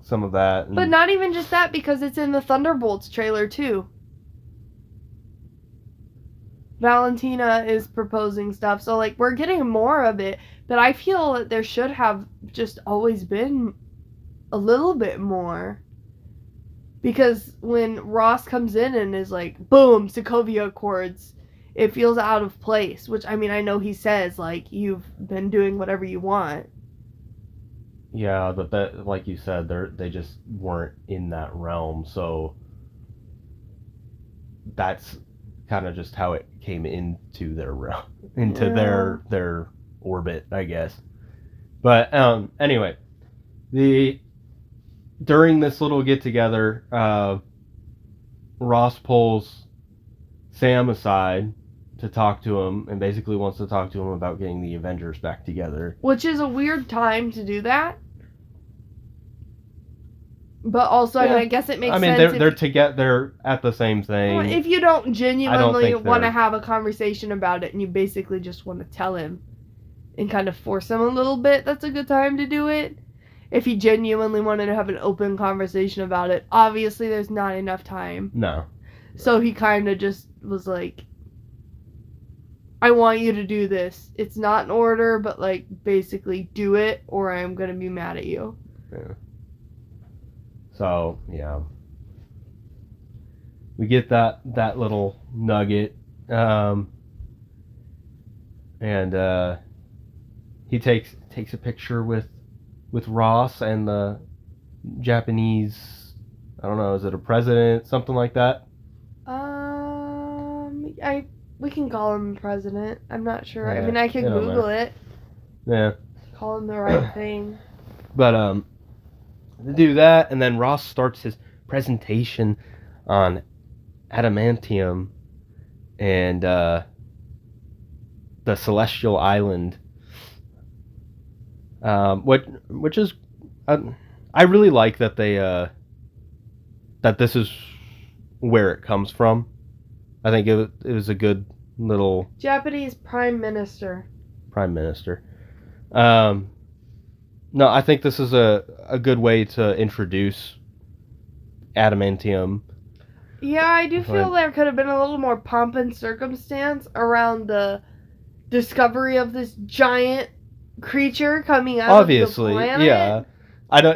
some of that. But not even just that, because it's in the Thunderbolts trailer too. Valentina is proposing stuff, so like we're getting more of it, but I feel that there should have just always been a little bit more. Because when Ross comes in and is like, boom, Sokovia Accords, it feels out of place. Which, I mean, I know he says, like, you've been doing whatever you want. Yeah, but that, like you said, they just weren't in that realm, so that's kind of just how it came into their realm, into their orbit, I guess. But anyway, during this little get together, Ross pulls Sam aside to talk to him, and basically wants to talk to him about getting the Avengers back together. Which is a weird time to do that. But also, I mean, I guess it makes sense. I mean, they're together. They're at the same thing. Well, if you don't genuinely want to have a conversation about it, and you basically just want to tell him and kind of force him a little bit, that's a good time to do it. If he genuinely wanted to have an open conversation about it, obviously there's not enough time. No. So he kind of just was like, I want you to do this. It's not an order, but like basically do it or I'm going to be mad at you. Yeah. So, yeah. We get that little nugget. And he takes a picture with Ross and the Japanese, I don't know, is it a president, something like that? We can call him president. I'm not sure. Yeah, I mean, I can Google it. Yeah. Call him the right thing. But they do that, and then Ross starts his presentation on adamantium and the Celestial Island. Which is, I really like that they that this is where it comes from. I think it was a good little Japanese prime minister. No, I think this is a good way to introduce adamantium. Yeah, I do feel there could have been a little more pomp and circumstance around the discovery of this giant creature coming out of the planet.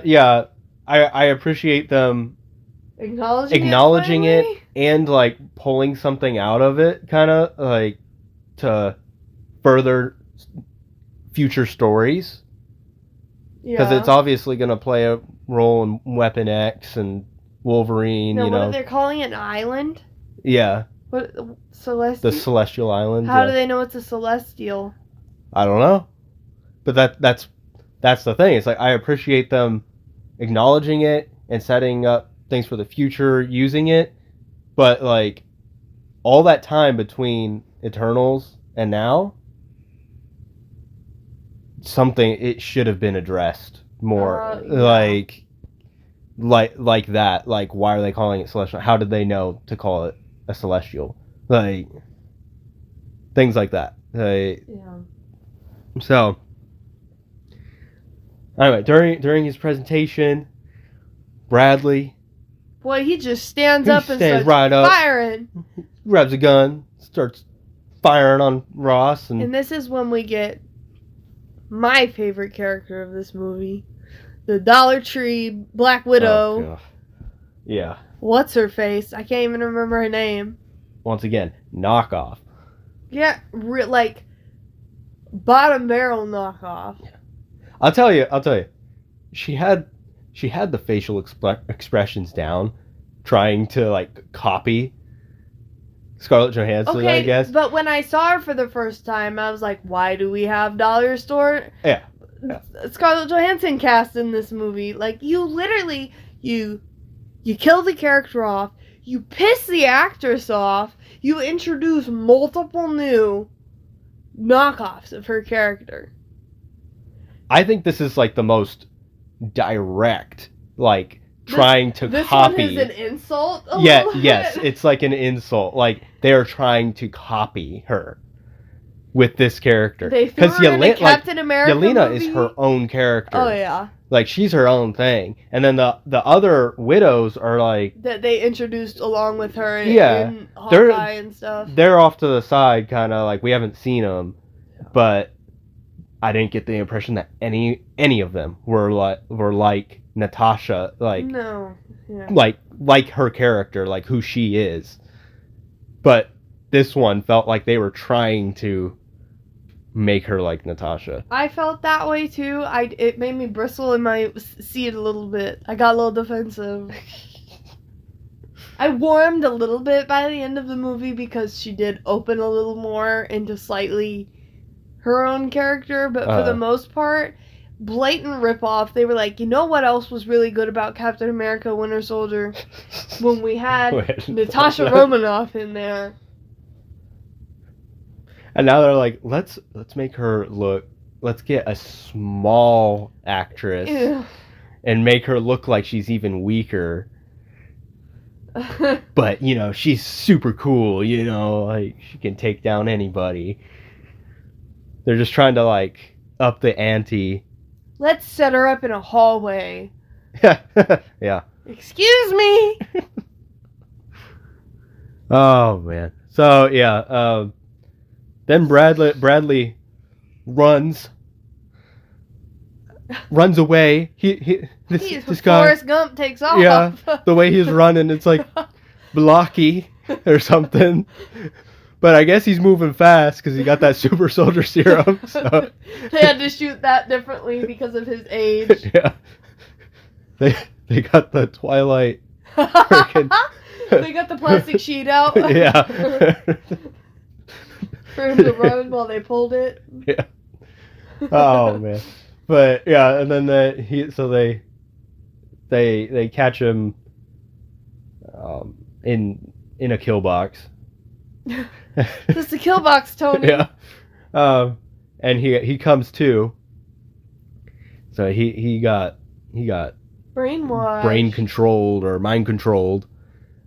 Yeah. I appreciate them Acknowledging it finally? and like pulling something out of it, kind of like to further future stories, because Yeah. it's obviously going to play a role in Weapon X and Wolverine. No, You what know, are they calling it? An island? yeah, What the Celestial? Celestial Island. How Yeah. do they know it's a celestial? I don't know, but that's the thing. It's like I appreciate them acknowledging it and setting up things for the future using it, but like all that time between Eternals and now, something it should have been addressed more. Yeah. Like that. Like, why are they calling it celestial? How did they know to call it a celestial? Like, things like that. Yeah. So anyway, during his presentation, Bradley Boy, he just stands He up and stands starts right up. firing. grabs a gun, starts firing on Ross, And this is when we get my favorite character of this movie, the Dollar Tree Black Widow. Oh, yeah. What's her face? I can't even remember her name. Once again, knockoff. Yeah, like bottom barrel knockoff. I'll tell you. She had the facial expressions down, trying to like copy Scarlett Johansson, Okay, I guess. but when I saw her for the first time, I was like, why do we have dollar store? Yeah. Scarlett Johansson cast in this movie. Like, you literally, you kill the character off, you piss the actress off, you introduce multiple new knockoffs of her character. I think this is like the most direct, like trying to this copy. This one is an insult. Yes, it's like an insult. Like they are trying to copy her with this character. They threw her in a Captain America Yelena movie. is her own character. Oh yeah. Like she's her own thing, and then the other widows are like that they introduced along with her. In they're Hawkeye and stuff. They're off to the side, kind of like we haven't seen them, but I didn't get the impression that any of them were like Natasha, like no, yeah. like her character, like who she is. But this one felt like they were trying to make her like Natasha. I felt that way too. It made me bristle in my seat a little bit. I got a little defensive. I warmed a little bit by the end of the movie because she did open a little more into slightly her own character, but for the most part, blatant ripoff. They were like, you know what else was really good about Captain America Winter Soldier? When we had Natasha Romanoff in there. And now they're like, let's make her let's get a small actress and make her look like she's even weaker. But, you know, she's super cool, you know, like she can take down anybody. They're just trying to like up the ante. Let's set her up in a hallway. Yeah. Excuse me. Oh man. So yeah. Then Bradley runs away. This guy. Forrest Gump takes off. Yeah. The way he's running, it's like blocky or something. But I guess he's moving fast because he got that super soldier serum. So. They had to shoot that differently because of his age. Yeah. They got the Twilight. They got the plastic sheet out. Yeah. For him to run while they pulled it. Yeah. Oh man. But yeah, and then they catch him in a kill box. Just a kill box, Tony. Yeah. And he comes to. So he got brainwashed, brain controlled or mind controlled.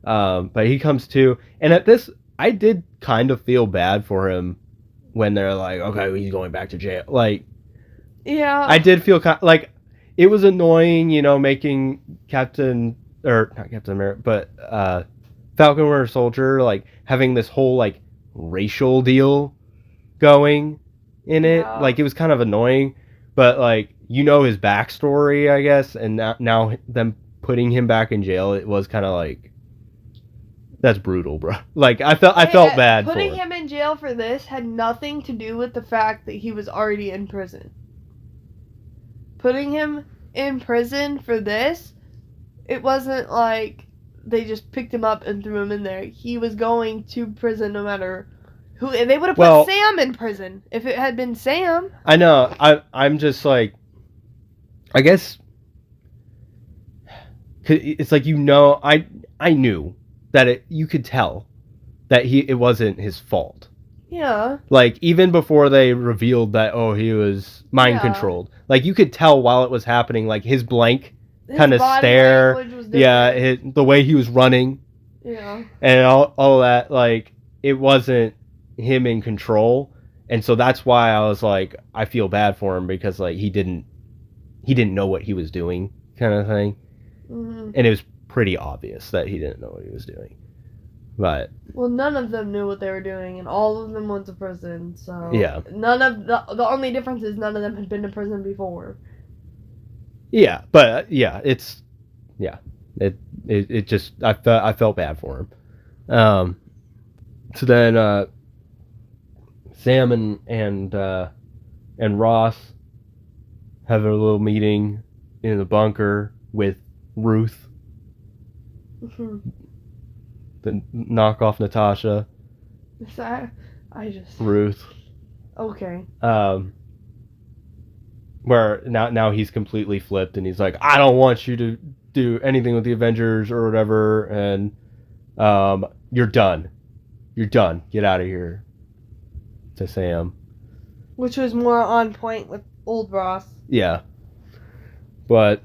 But he comes to, and at this I did kind of feel bad for him when they're like, okay, he's going back to jail. Like, yeah, I did feel like it was annoying, you know, making not Captain America, but Falcon Winter Soldier, like having this whole like racial deal going in it. Yeah. Like it was kind of annoying, but like you know his backstory, I guess, and now them putting him back in jail, it was kind of like, that's brutal, bro. Like I felt bad. Putting him in jail for this had nothing to do with the fact that he was already in prison. Putting him in prison for this, it wasn't like they just picked him up and threw him in there. He was going to prison no matter who. And they would have put Sam in prison if it had been Sam. I know. I'm just like, I guess, 'cause it's like, I knew that you could tell that it wasn't his fault. Yeah. Like, even before they revealed that, he was mind controlled. Like, you could tell while it was happening, like, his blank kind of stare. Yeah, the way he was running. Yeah. And all that, like, it wasn't him in control. And so that's why I was like, I feel bad for him, because, like, he didn't know what he was doing, kind of thing. Mm-hmm. And it was pretty obvious that he didn't know what he was doing. But none of them knew what they were doing, and all of them went to prison. So yeah, none of the only difference is none of them had been to prison before. Yeah, but it just, I felt bad for him. So then Sam and Ross have a little meeting in the bunker with Ruth. Mm-hmm. The knockoff Natasha. Ruth. Okay. Where now he's completely flipped, and he's like, I don't want you to do anything with the Avengers or whatever, and you're done. You're done. Get out of here. To Sam. Which was more on point with old Ross. Yeah. But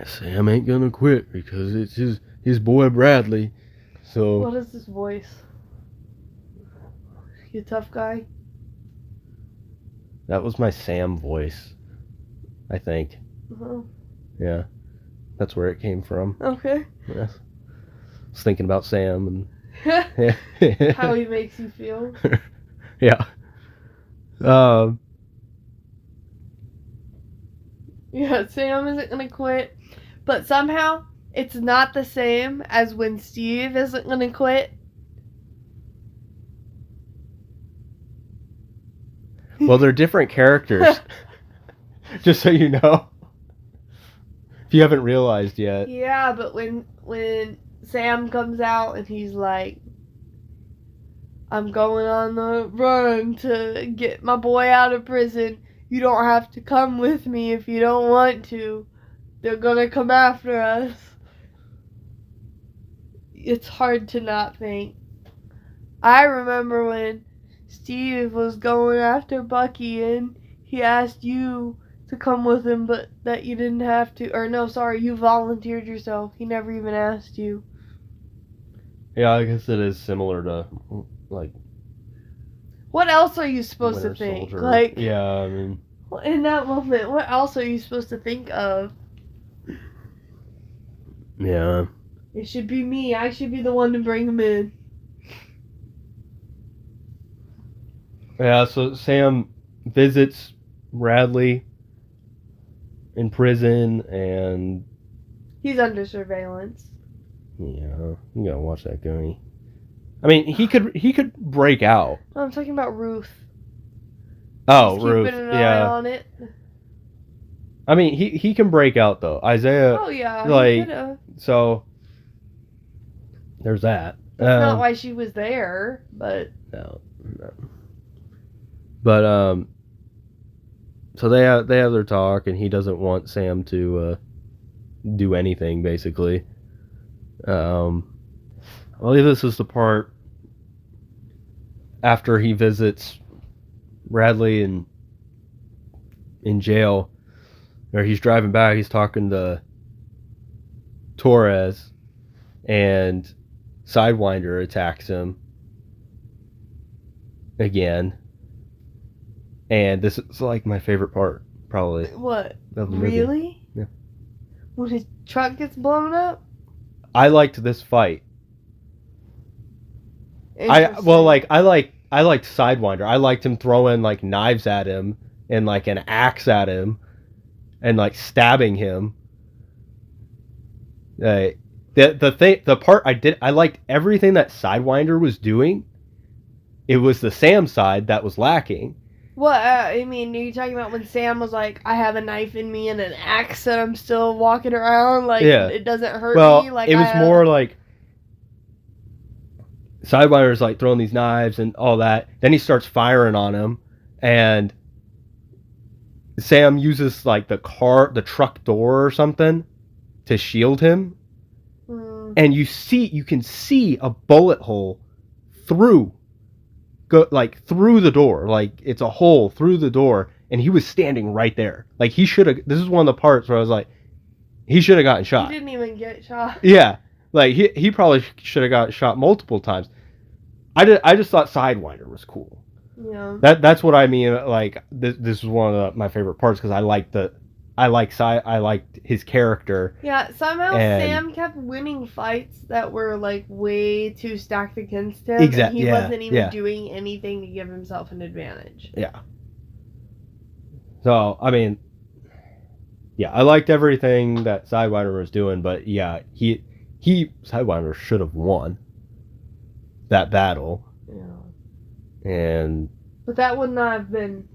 Sam ain't gonna quit because it's his boy Bradley. So what is this voice? You tough guy? That was my Sam voice, I think. Uh-huh. Yeah. That's where it came from. Okay. Yes. I was thinking about Sam and how he makes you feel. Yeah. Yeah, Sam isn't gonna quit. But somehow, it's not the same as when Steve isn't gonna quit. Well, they're different characters. Just so you know. If you haven't realized yet. Yeah, but when Sam comes out and he's like, I'm going on the run to get my boy out of prison. You don't have to come with me if you don't want to. They're gonna come after us. It's hard to not think. I remember when Steve was going after Bucky and he asked you to come with him, but that you didn't have to. Or no, sorry, you volunteered yourself. He never even asked you. Yeah, I guess it is similar to, like, what else are you supposed Winter to think? Soldier. Like, yeah, I mean, in that moment, what else are you supposed to think of? Yeah. It should be me. I should be the one to bring him in. Yeah, so Sam visits Bradley in prison, and he's under surveillance. Yeah, you gotta watch that guy. I mean, he could break out. No, I'm talking about Ruth. Oh, he's Ruth. Keeping an eye on it. I mean, he can break out though. Isaiah. Oh yeah. Like, so there's that. That's not why she was there, but no. But so they have their talk, and he doesn't want Sam to do anything, basically. I believe this is the part after he visits Bradley in jail, or he's driving back. He's talking to Torres, and Sidewinder attacks him again. And this is like my favorite part, probably. What? Of the movie. Really? Yeah. When his truck gets blown up? I liked this fight. I liked Sidewinder. I liked him throwing like knives at him and like an axe at him and like stabbing him. The part I liked everything that Sidewinder was doing. It was the Sam side that was lacking. What, I mean, are you talking about when Sam was like, I have a knife in me and an axe and I'm still walking around, like, it doesn't hurt me? Like, it was more like Sidewinder's like throwing these knives and all that. Then he starts firing on him, and Sam uses like the truck door or something to shield him. And you can see a bullet hole through the door, like it's a hole through the door, and he was standing right there. Like he should have. This is one of the parts where I was like, he should have gotten shot. He didn't even get shot. Yeah, like he probably should have got shot multiple times. I just thought Sidewinder was cool. Yeah. That's what I mean. Like this is one of my favorite parts because I liked his character. Yeah, somehow Sam kept winning fights that were like way too stacked against him. Exactly. And he wasn't even doing anything to give himself an advantage. Yeah. So, I mean, yeah, I liked everything that Sidewinder was doing, but yeah, Sidewinder should have won that battle. Yeah. But that would not have been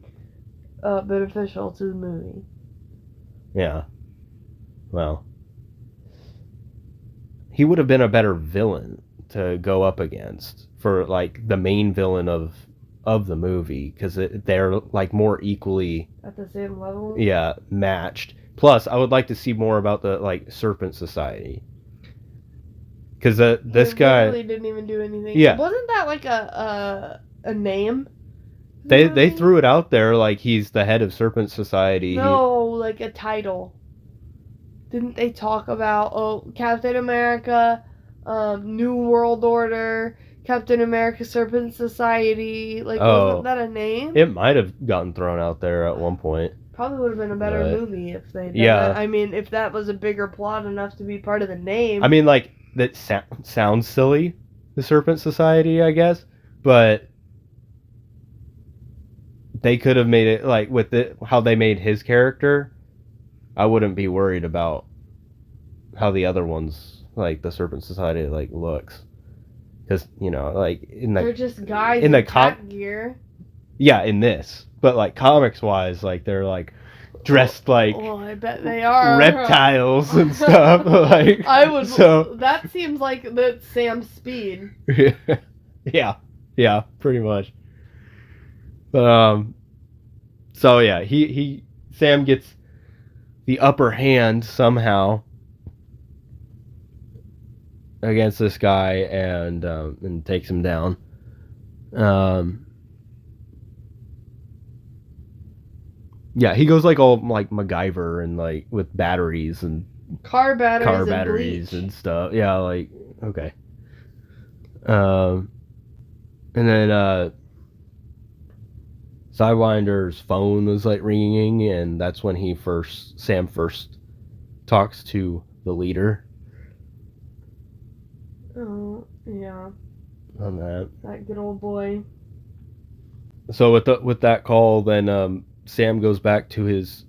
beneficial to the movie. Yeah. Well, he would have been a better villain to go up against for like the main villain of the movie because they're like more equally at the same level. Yeah, matched. Plus, I would like to see more about the like Serpent Society because this guy really didn't even do anything. Yeah, wasn't that like a name? They threw it out there like he's the head of Serpent Society. No, like a title. Didn't they talk about Captain America, New World Order, Captain America Serpent Society? Like, wasn't that a name? It might have gotten thrown out there at one point. Probably would have been a better movie if they did that. I mean, if that was a bigger plot enough to be part of the name. I mean, like, that sounds silly, the Serpent Society, I guess, but they could have made it, like, with how they made his character, I wouldn't be worried about how the other ones, like, the Serpent Society, like, looks. Because, you know, like, they're just guys in cat gear. Yeah, in this. But, like, comics-wise, like, they're, like, dressed like... Oh, I bet they are. Reptiles and stuff. Like, I would... So, that seems like that's Sam's speed. Yeah, pretty much. But, so, yeah, Sam gets the upper hand somehow against this guy and takes him down. Yeah, he goes like all like MacGyver and like with batteries and car batteries and stuff. Yeah, like okay. And then Sidewinder's phone was like ringing, and that's when Sam first talks to the leader. Oh yeah. On that good old boy. So with that call, then Sam goes back to his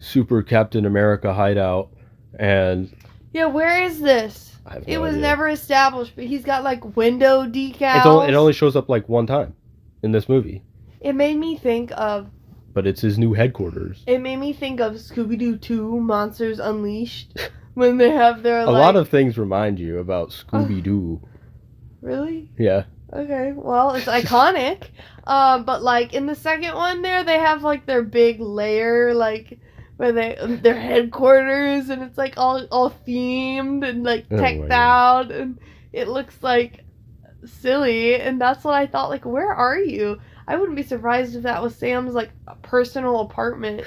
Super Captain America hideout, and yeah, where is this? It was never established, but he's got like window decals. It only shows up like one time in this movie. It made me think of. But it's his new headquarters. It made me think of Scooby-Doo 2: Monsters Unleashed when they have their. A lot of things remind you about Scooby-Doo. Really? Yeah. Okay, well, it's iconic. But like in the second one there, they have like their big lair, like where their headquarters, and it's like all themed and like teched out, and it looks like silly, and that's what I thought, like, where are you? I wouldn't be surprised if that was Sam's like personal apartment.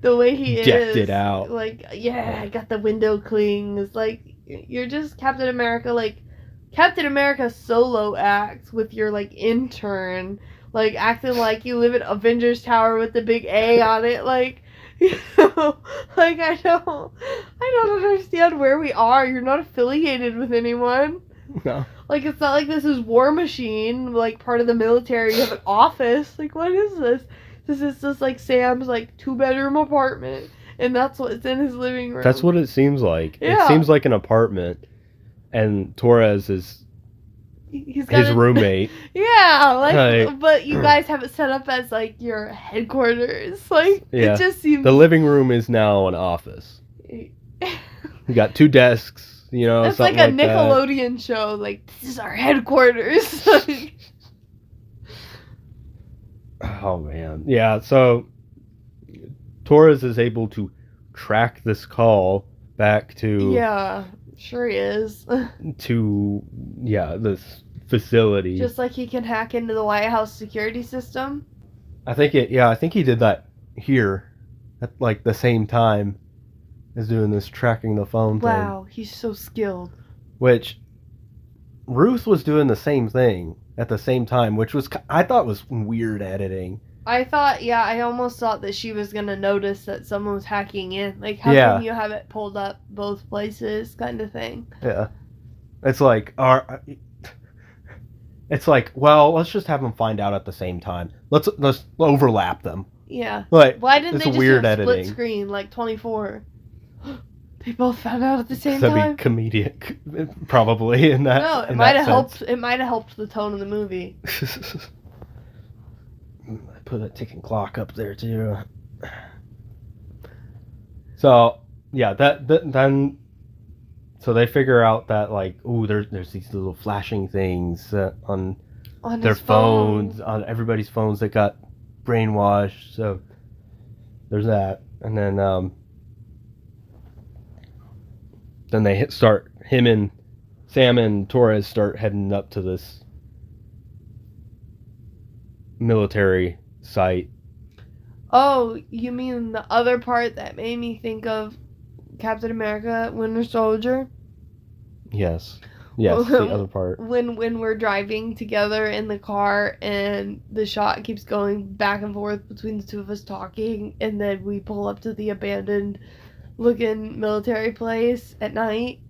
The way he decked it out. Like, yeah, I got the window clings. Like, you're just Captain America, like Captain America solo acts with your like intern, like acting like you live at Avengers Tower with the big A on it, like, you know, like I don't understand where we are. You're not affiliated with anyone. No. Like, it's not like this is War Machine, like part of the military. You have an office. Like, what is this? This is just like Sam's like 2-bedroom apartment, and that's what's in his living room. That's what it seems like. Yeah. It seems like an apartment, and Torres is He's got his roommate. Yeah, Like- but you guys have it set up as like your headquarters. Like Yeah. it just seems The living room is now an office. We got 2 desks, you know, It's like something a that. Nickelodeon show. Like this is our headquarters. Oh man, yeah. So Torres is able to track this call back to Yeah, sure he is. this facility. Just like he can hack into the White House security system. I think he did that here at like the same time as doing this tracking the phone thing. Wow, he's so skilled. Which Ruth was doing the same thing at the same time, which I thought was weird editing. I almost thought that she was gonna notice that someone was hacking in. Like, how Yeah. come you have it pulled up both places, kind of thing. Yeah. It's like, well, let's just have them find out at the same time. Let's overlap them. Yeah. Like, Why didn't it's they just weird do a split editing. screen like 24? They both found out at the same That'd time. be comedic, probably in that. No, it in might that have helped. sense. It might have helped the tone of the movie. I put a ticking clock up there too. So yeah, then so they figure out that like, ooh, there's these little flashing things on On their his phone. phones, on everybody's phones that got brainwashed. So there's that, and then they Sam and Torres start heading up to this military site. Oh, you mean the other part that made me think of Captain America: Winter Soldier? Yes, the other part. When we're driving together in the car and the shot keeps going back and forth between the two of us talking, and then we pull up to the abandoned looking military place at night.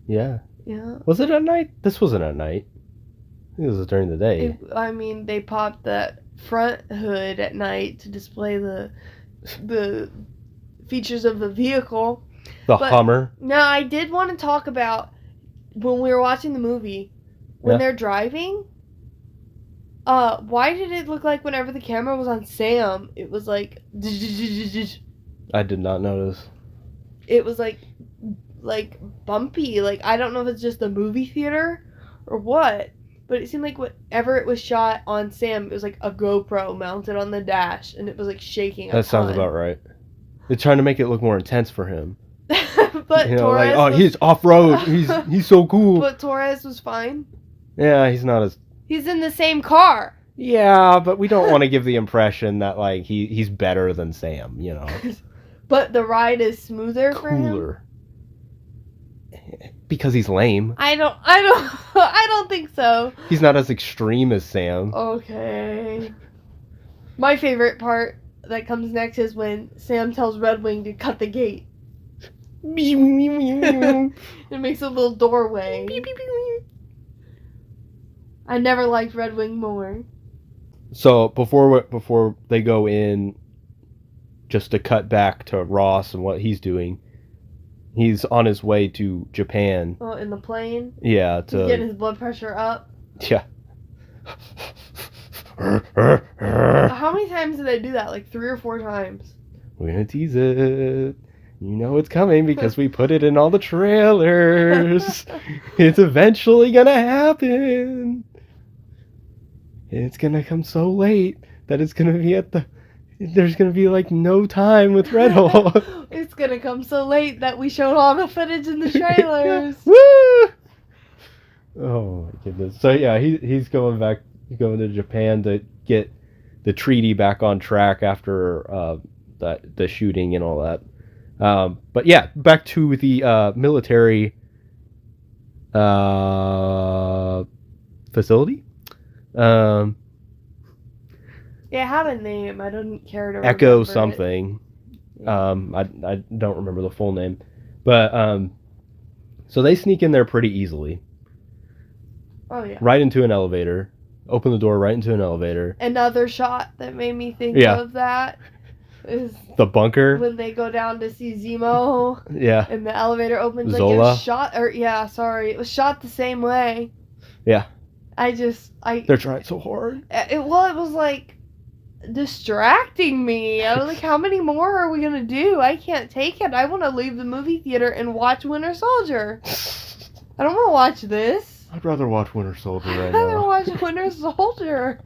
Yeah. Yeah. Was it at night? This wasn't at night. I think it was during the day. They popped that front hood at night to display the features of the vehicle. The but- Hummer. Now, I did want to talk about when we were watching the movie, when Yeah. they're driving. Why did it look like whenever the camera was on Sam, it was like I did not notice. it was like bumpy. Like, I don't know if it's just the movie theater or what, but it seemed like whenever it was shot on Sam, it was like a GoPro mounted on the dash, and it was like shaking. That sounds about right. They're trying to make it look more intense for him. But You know, Torres like, he's off road. he's so cool. But Torres was fine. Yeah, he's not as. He's in the same car. Yeah, but we don't want to give the impression that like he's better than Sam. You know, But the ride is smoother for him. cooler. Because he's lame. I don't think so. He's not as extreme as Sam. Okay. My favorite part that comes next is when Sam tells Red Wing to cut the gate. It makes a little doorway. I never liked Red Wing more. So before they go in, just to cut back to Ross and what he's doing, he's on his way to Japan. Oh, in the plane? Yeah, He's getting his blood pressure up. yeah. How many times did they do that? Like 3 or 4 times. We're gonna tease it. You know it's coming because we put it in all the trailers. It's eventually gonna happen. It's gonna come so late that it's gonna be there's gonna be like no time with Red Hole. It's gonna come so late that we showed all the footage in the trailers. Woo! Oh my goodness. So yeah, he's going to Japan to get the treaty back on track after the shooting and all that. But yeah, back to the military facility. It had a name. I didn't care to Echo remember it. something. I don't remember the full name, but so they sneak in there pretty easily, Oh yeah. right into an elevator. Open the door right into an elevator. Another shot that made me think of that is the bunker when they go down to see Zemo. Yeah. And the elevator opens. Zola. Like, it was shot, it was shot the same way. Yeah. They're trying so hard. It was like distracting me. I was like, how many more are we gonna do? I can't take it. I want to leave the movie theater and watch Winter Soldier. I don't want to watch this. I'd rather watch Winter Soldier right now. I'd rather now. watch Winter Soldier.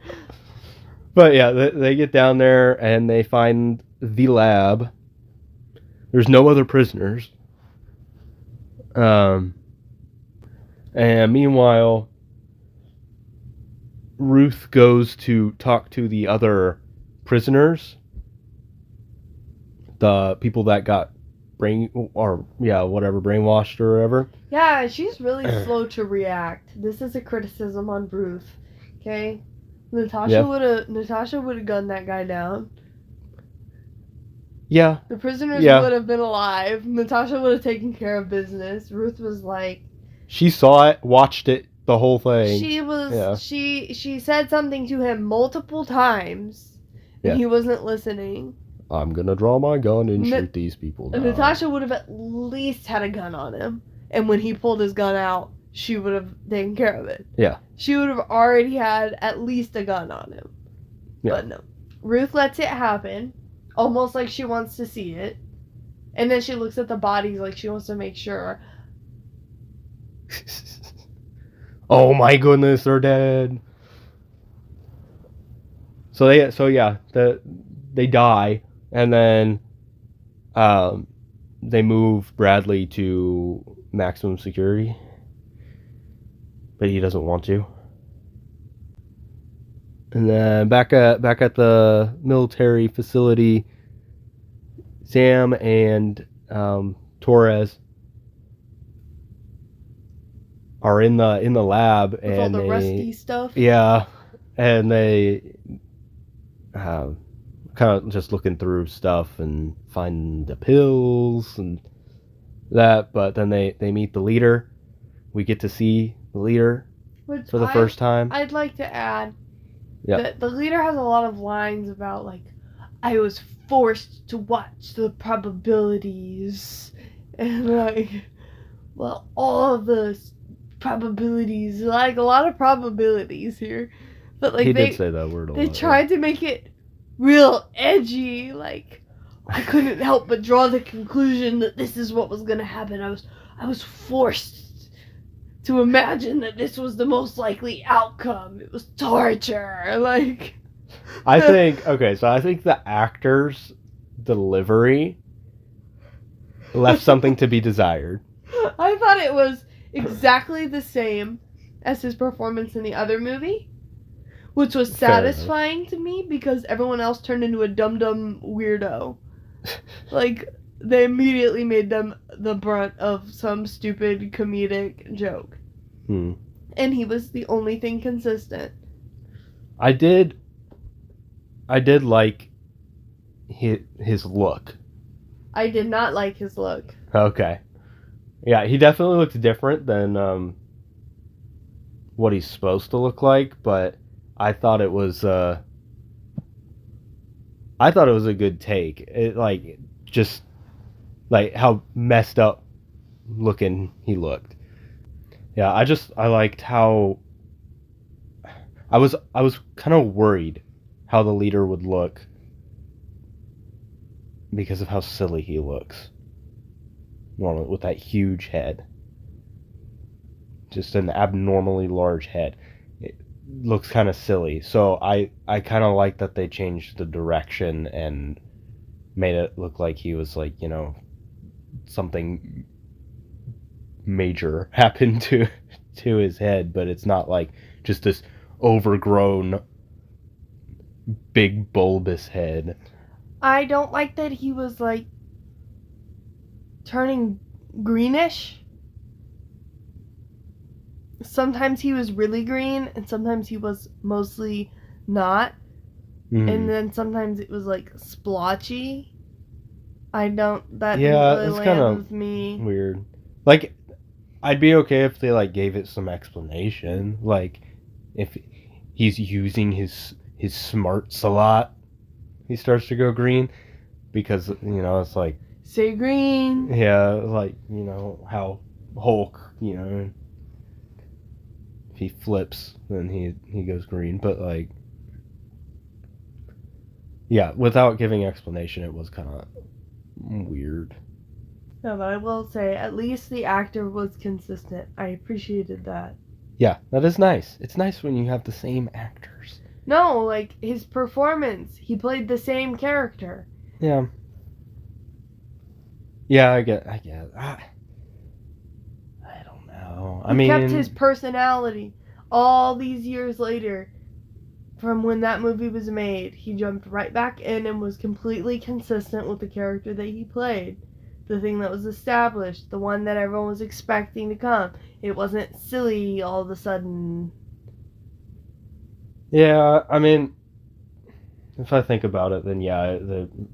But yeah, they get down there and they find the lab. There's no other prisoners. And meanwhile, Ruth goes to talk to the other prisoners. The people that got brainwashed or whatever. Yeah, she's really slow to react. This is a criticism on Ruth. Okay? Natasha would have gunned that guy down. Yeah. The prisoners would have been alive. Natasha would have taken care of business. Ruth was like... She saw it, watched it, the whole thing. She was... Yeah. She said something to him multiple times. And he wasn't listening. I'm gonna draw my gun and shoot these people down. Natasha would have at least had a gun on him. And when he pulled his gun out, she would have taken care of it. Yeah. She would have already had at least a gun on him. Yeah. But no. Ruth lets it happen. Almost like she wants to see it. And then she looks at the bodies like she wants to make sure. Oh my goodness, they're dead. So they die, and then they move Bradley to maximum security, but he doesn't want to. And then back at the military facility, Sam and Torres are in the lab with all the rusty stuff. Yeah, and they kind of just looking through stuff and find the pills and that. But then they meet the leader. We get to see the leader for the first time. I'd like to add that the leader has a lot of lines about, like, I was forced to watch the probabilities. And, like, well, all of the probabilities, like, a lot of probabilities here. But, like, he did say that word a lot. They tried to make it real edgy, like, I couldn't help but draw the conclusion that this is what was going to happen. I was forced to imagine that this was the most likely outcome. It was torture. Like, I think the actor's delivery left something to be desired. I thought it was exactly the same as his performance in the other movie, which was satisfying to me because everyone else turned into a dum-dum weirdo. Like, they immediately made them the brunt of some stupid comedic joke. And he was the only thing consistent. I did like his look. I did not like his look. Okay. Yeah, he definitely looked different than what he's supposed to look like, but I thought it was a good take. It, like, just like how messed up looking he looked. Yeah, I liked how I was kind of worried how the leader would look because of how silly he looks. Normally with that huge head. Just an abnormally large head. It looks kind of silly. So I kind of like that they changed the direction and made it look like he was, like, you know, something major happened to his head, but it's not like just this overgrown big bulbous head. I don't like that he was, like, turning greenish. Sometimes he was really green, and sometimes he was mostly not. And then sometimes it was, like, splotchy. That didn't really land with me. Weird. Like, I'd be okay if they, like, gave it some explanation. Like, if he's using his smarts a lot, he starts to go green because it's like Say green. yeah, like how Hulk, if he flips then he goes green, but like yeah, without giving explanation, it was kind of weird. No, but I will say, at least the actor was consistent. I appreciated that. Yeah, that is nice. It's nice when you have the same actors. No, like, his performance. He played the same character. Yeah. Yeah, I get. I don't know. He kept his personality all these years later. From when that movie was made, he jumped right back in and was completely consistent with the character that he played. The thing that was established, the one that everyone was expecting to come. It wasn't silly all of a sudden. Yeah, I mean, if I think about it, then yeah,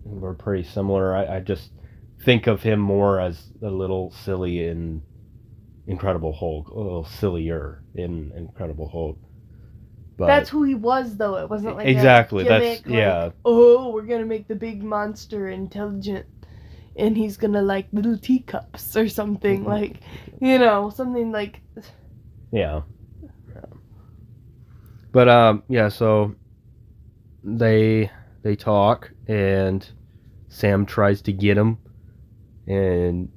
we're pretty similar. I just think of him more as a little silly in Incredible Hulk, a little sillier in Incredible Hulk. But that's who he was, though. It wasn't like exactly. a gimmick, That's yeah. Like, oh, we're gonna make the big monster intelligent, and he's gonna like little teacups or something like, something like. Yeah. But yeah. So they talk, and Sam tries to get him, and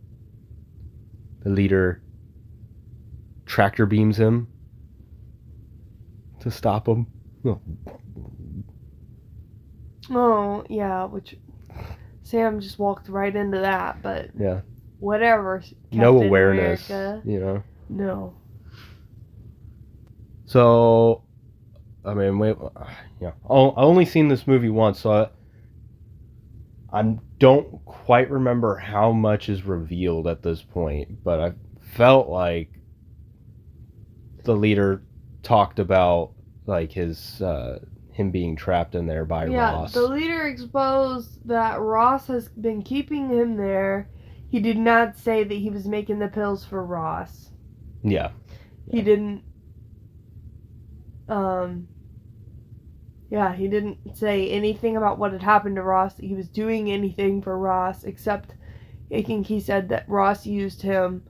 the leader tractor beams him to stop him. Oh, yeah, which Sam just walked right into that, but yeah, whatever. no Captain awareness, America. No. So, I mean, I only seen this movie once, so I don't quite remember how much is revealed at this point, but I felt like the leader talked about like his him being trapped in there by Ross. Yeah, the leader exposed that Ross has been keeping him there. He did not say that he was making the pills for Ross. Yeah. He didn't he didn't say anything about what had happened to Ross, that he was doing anything for Ross, except I think he said that Ross used him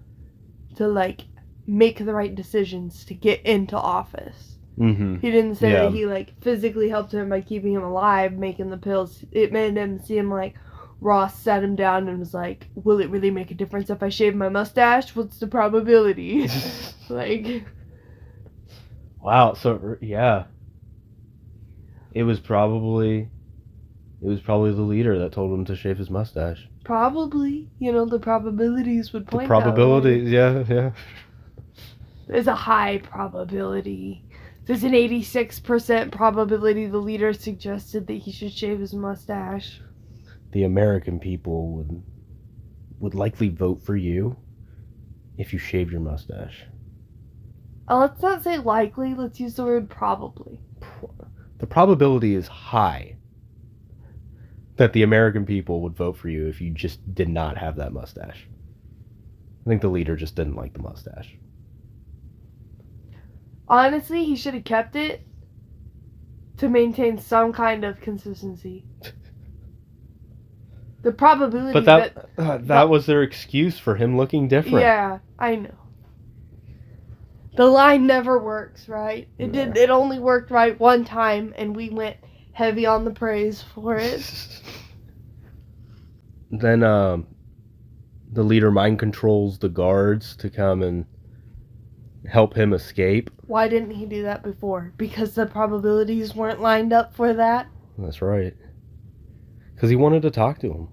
to like make the right decisions to get into office. Mm-hmm. He didn't say that he like physically helped him by keeping him alive, making the pills. It made him seem like Ross sat him down and was like, will it really make a difference if I shave my mustache? What's the probability? Like, wow, so yeah. It was probably the leader that told him to shave his mustache. Probably, the probabilities would point the probabilities, yeah. There's a high probability. There's an 86% probability the leader suggested that he should shave his mustache. The American people would likely vote for you if you shaved your mustache. Let's not say likely, let's use the word probably. The probability is high that the American people would vote for you if you just did not have that mustache. I think the leader just didn't like the mustache. Honestly, he should have kept it to maintain some kind of consistency. The probability but that was their excuse for him looking different. Yeah, I know. The line never works, right? It only worked right one time, and we went heavy on the praise for it. Then the leader mind controls the guards to come and help him escape. Why didn't he do that before? Because the probabilities weren't lined up for that? That's right. Because he wanted to talk to him.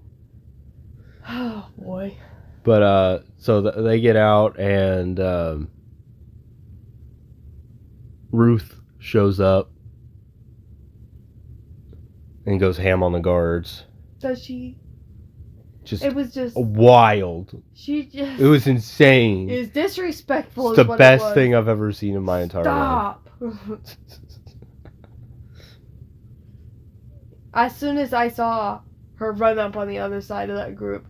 Oh, boy. But, so they get out, and Ruth shows up and goes ham on the guards. Does she? It was just wild. It was insane. It was disrespectful. It's the best thing I've ever seen in my entire life. Stop. As soon as I saw her run up on the other side of that group,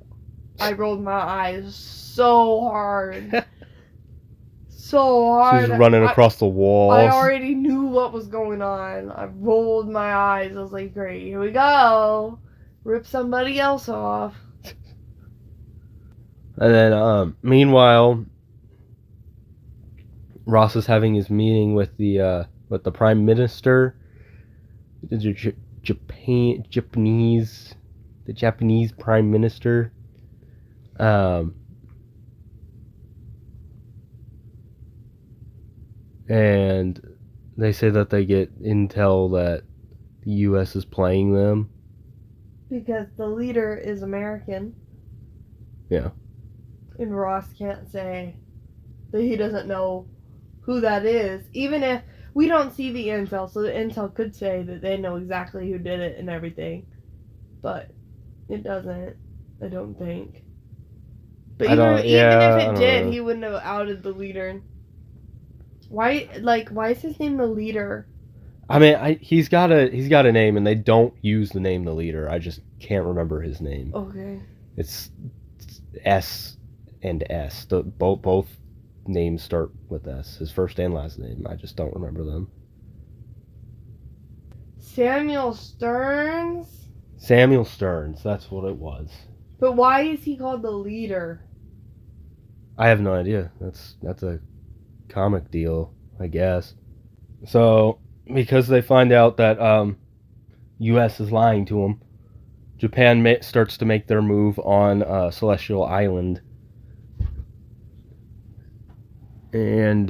I rolled my eyes so hard. so hard. She was running across the walls. I already knew what was going on. I rolled my eyes. I was like, great, here we go. Rip somebody else off. And then, meanwhile, Ross is having his meeting with the Prime Minister, the Japanese Prime Minister. And they say that they get intel that the U.S. is playing them. Because the leader is American. Yeah. And Ross can't say that he doesn't know who that is. Even if we don't see the intel, so the intel could say that they know exactly who did it and everything. But it doesn't, I don't think. But even if it did, he wouldn't have outed the leader. Why is his name the leader? I mean, he's got a name, and they don't use the name the leader. I just can't remember his name. Okay. It's S and S. Both names start with S. His first and last name. I just don't remember them. Samuel Stearns? Samuel Stearns. That's what it was. But why is he called the leader? I have no idea. That's a comic deal, I guess. So, because they find out that U.S. is lying to them, Japan starts to make their move on Celestial Island, and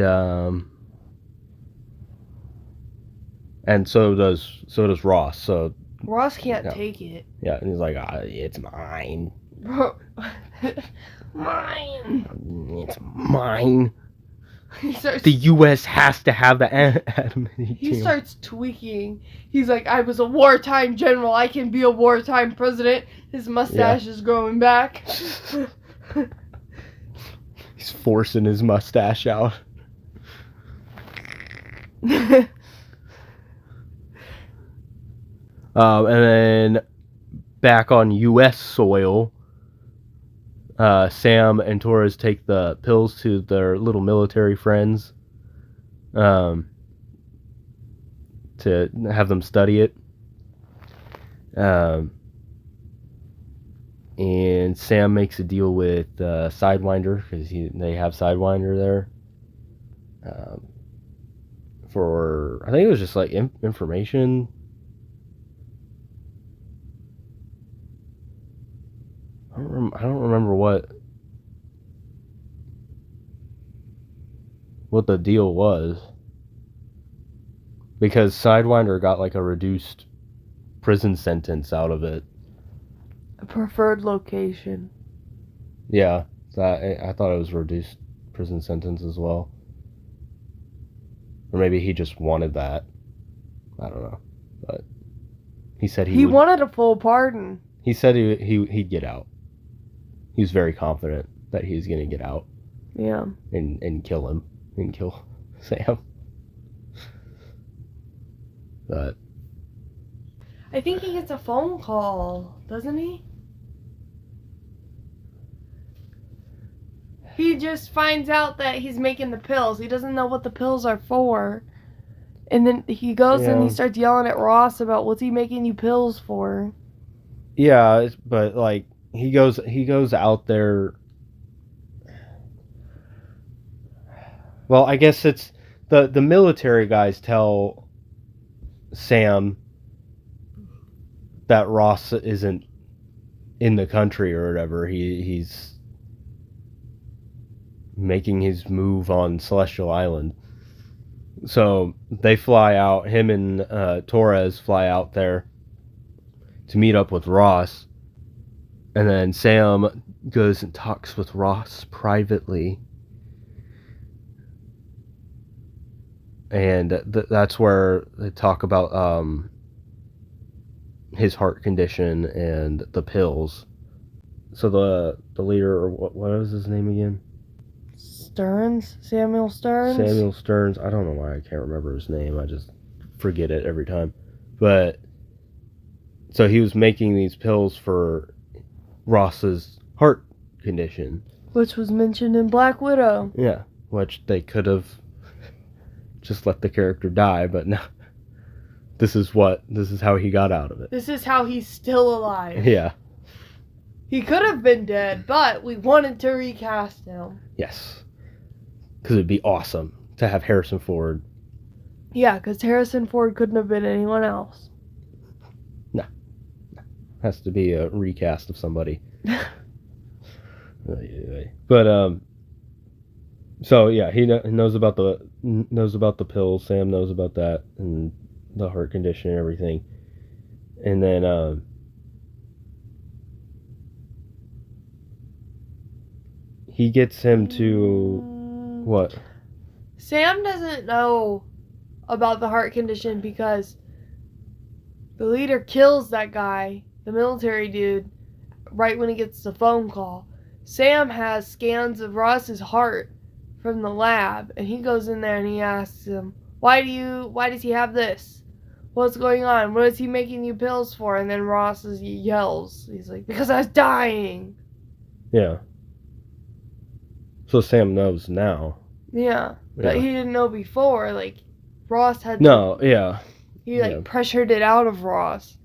so does Ross. So Ross can't take it. Yeah, and he's like, "It's mine." Mine. It's mine. The U.S. has to have the adamantium. He starts tweaking. He's like, I was a wartime general. I can be a wartime president. His mustache is growing back. He's forcing his mustache out. And then back on U.S. soil, Sam and Torres take the pills to their little military friends to have them study it. And Sam makes a deal with Sidewinder, because they have Sidewinder there. For, I think it was just like information. I don't remember what the deal was, because Sidewinder got like a reduced prison sentence out of it. A preferred location. Yeah, I thought it was a reduced prison sentence as well, or maybe he just wanted that. I don't know, but he said he wanted a full pardon. He said he'd get out. He was very confident that he was going to get out. Yeah. And kill him. And kill Sam. But I think he gets a phone call, doesn't he? He just finds out that he's making the pills. He doesn't know what the pills are for. And then he goes and he starts yelling at Ross about, what's he making you pills for? Yeah, but like, he goes out there. Well, I guess it's the military guys tell Sam that Ross isn't in the country or whatever. He's making his move on Celestial Island. So they fly out. Him and Torres fly out there to meet up with Ross. And then Sam goes and talks with Ross privately. And that's where they talk about his heart condition and the pills. So the leader, or what was his name again? Stearns? Samuel Stearns? Samuel Stearns. I don't know why I can't remember his name. I just forget it every time. But so he was making these pills for Ross's heart condition, which was mentioned in Black Widow. Yeah, which they could have just let the character die, but no. This is how he got out of it. This is how he's still alive. Yeah. He could have been dead, but we wanted to recast him. Yes. Because it'd be awesome to have Harrison Ford. Yeah, because Harrison Ford couldn't have been anyone else. No. Has to be a recast of somebody. But, so yeah, he knows about the pills. Sam knows about that and the heart condition and everything. And then, he gets him to what? Sam doesn't know about the heart condition because the leader kills that guy, the military dude, right when he gets the phone call. Sam has scans of Ross's heart from the lab, and he goes in there and he asks him, why does he have this? What's going on? What is he making you pills for? And then Ross yells. He's like, because I was dying. Yeah. So Sam knows now. Yeah. But he didn't know before. Like, Ross had No, yeah. He, pressured it out of Ross.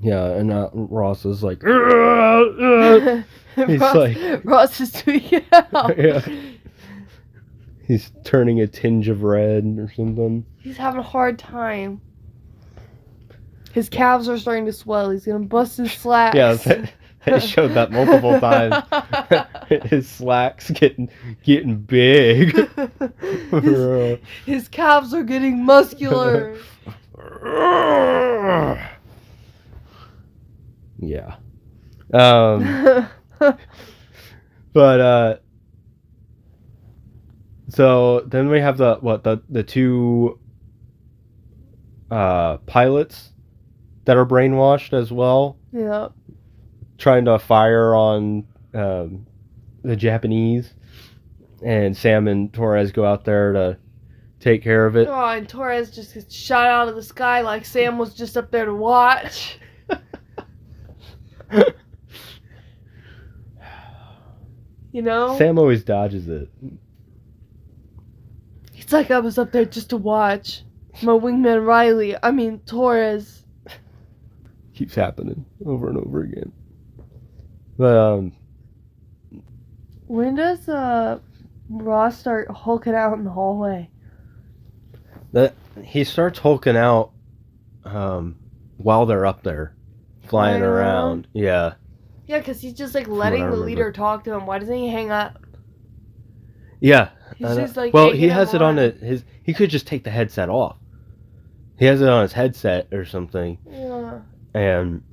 Yeah, and Ross is like... He's Ross is tweaking out. Yeah. He's turning a tinge of red or something. He's having a hard time. His calves are starting to swell. He's going to bust his slacks. Yeah, they showed that multiple times. His slacks getting big. His calves are getting muscular. Yeah. But so then we have the two pilots that are brainwashed as well. Yeah. Trying to fire on the Japanese, and Sam and Torres go out there to take care of it. Oh, and Torres just gets shot out of the sky like Sam was just up there to watch. You know? Sam always dodges it. It's like I was up there just to watch. My wingman Torres. Keeps happening over and over again. But when does Ross start hulking out in the hallway? He starts hulking out while they're up there, flying around. Yeah. Yeah, because he's just like letting the leader talk to him. Why doesn't he hang up? Yeah. He's just like. Well, he has it on his. He could just take the headset off. He has it on his headset or something. Yeah. And.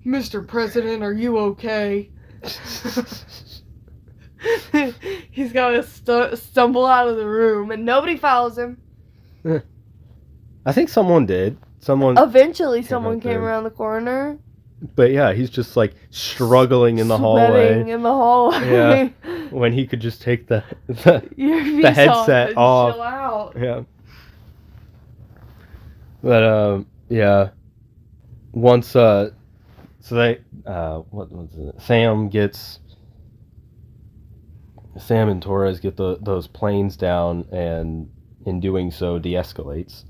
Mr. President, are you okay? He's got to stumble out of the room, and nobody follows him. I think someone did. Eventually, someone came around the corner. But yeah, he's just like struggling in the hallway. In the hallway. Yeah. When he could just take the headset off. Chill out. Yeah. But yeah. Once so they what was it? Sam and Torres get those planes down, and in doing so de-escalates.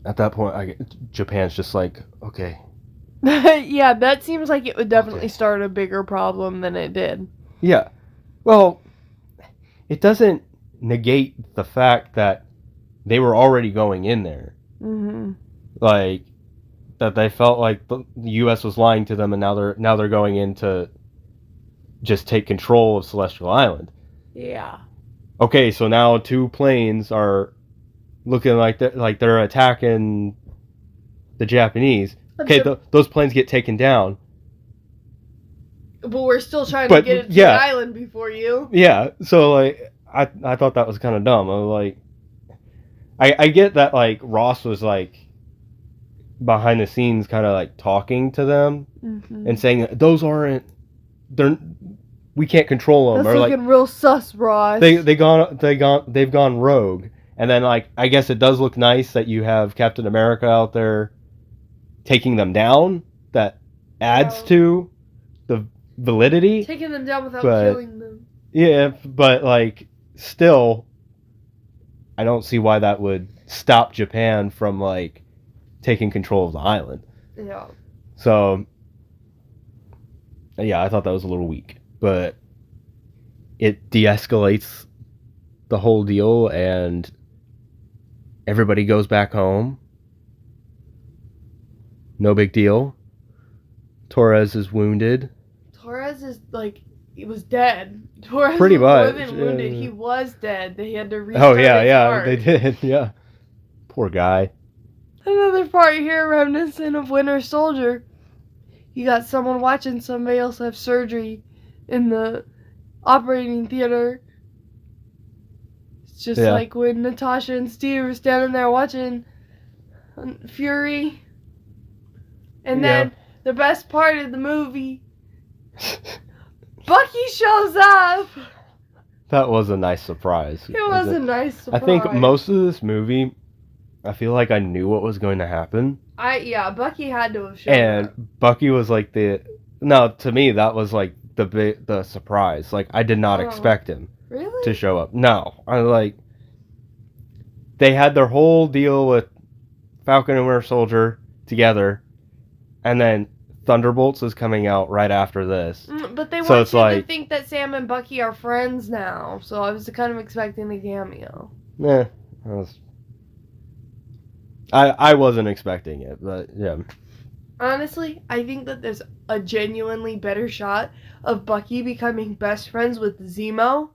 At that point, Japan's just like, okay. Yeah, that seems like it would definitely start a bigger problem than it did. Yeah. Well, it doesn't negate the fact that they were already going in there. Mm-hmm. Like, that they felt like the U.S. was lying to them, and now they're going in to just take control of Celestial Island. Yeah. Okay, so now two planes are looking like they're attacking the Japanese. Okay, those planes get taken down. But we're still trying to get it to the island before you. Yeah, so like I thought that was kind of dumb. I was like, I get that like Ross was like behind the scenes kind of like talking to them and saying those we can't control them. That's looking real sus, Ross. They've gone rogue. And then like I guess it does look nice that you have Captain America out there taking them down. That adds to the validity. Taking them down without killing them. Yeah, but like still, I don't see why that would stop Japan from like taking control of the island. Yeah. So yeah, I thought that was a little weak, but it de-escalates the whole deal, and everybody goes back home. No big deal. Torres is wounded. Torres is like, he was dead. Torres Pretty was more much. than wounded. He was dead. They had to Oh restart yeah, his yeah, heart. they did. Yeah, poor guy. Another part here reminiscent of Winter Soldier. You got someone watching somebody else have surgery in the operating theater. It's just Yeah. like when Natasha and Steve were standing there watching Fury. And Yeah. then the best part of the movie, Bucky shows up. That was a nice surprise. It was a nice I surprise. think most of this movie, I feel like I knew what was going to happen. Bucky had to have shown And up. Bucky was like to me that was like the surprise. Like I did not expect him Really? to show up. No, I like they had their whole deal with Falcon and Winter Soldier together, and then Thunderbolts is coming out right after this. But they So want it's you like- to think that Sam and Bucky are friends now. So I was kind of expecting a cameo. I wasn't expecting it, but yeah. Honestly, I think that there's a genuinely better shot of Bucky becoming best friends with Zemo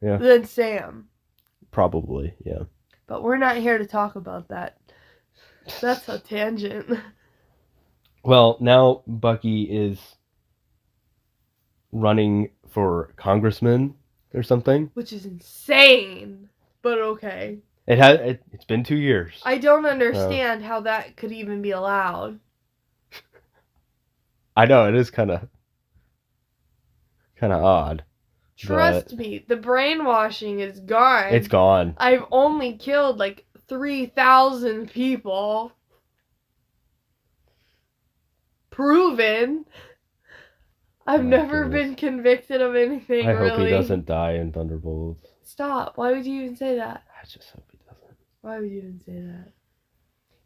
than Sam. Probably, yeah. But we're not here to talk about that. That's a tangent. Well, now Bucky is running for congressman or something. Which is insane. But okay. It's been 2 years. I don't understand how that could even be allowed. I know, it is kind of odd. Trust me, the brainwashing is gone. It's gone. I've only killed like 3,000 people. Proven. I've never been convicted of anything, I really. hope he doesn't die in Thunderbolts. Stop. Why would you even say that? I just hope he doesn't. Why would you even say that?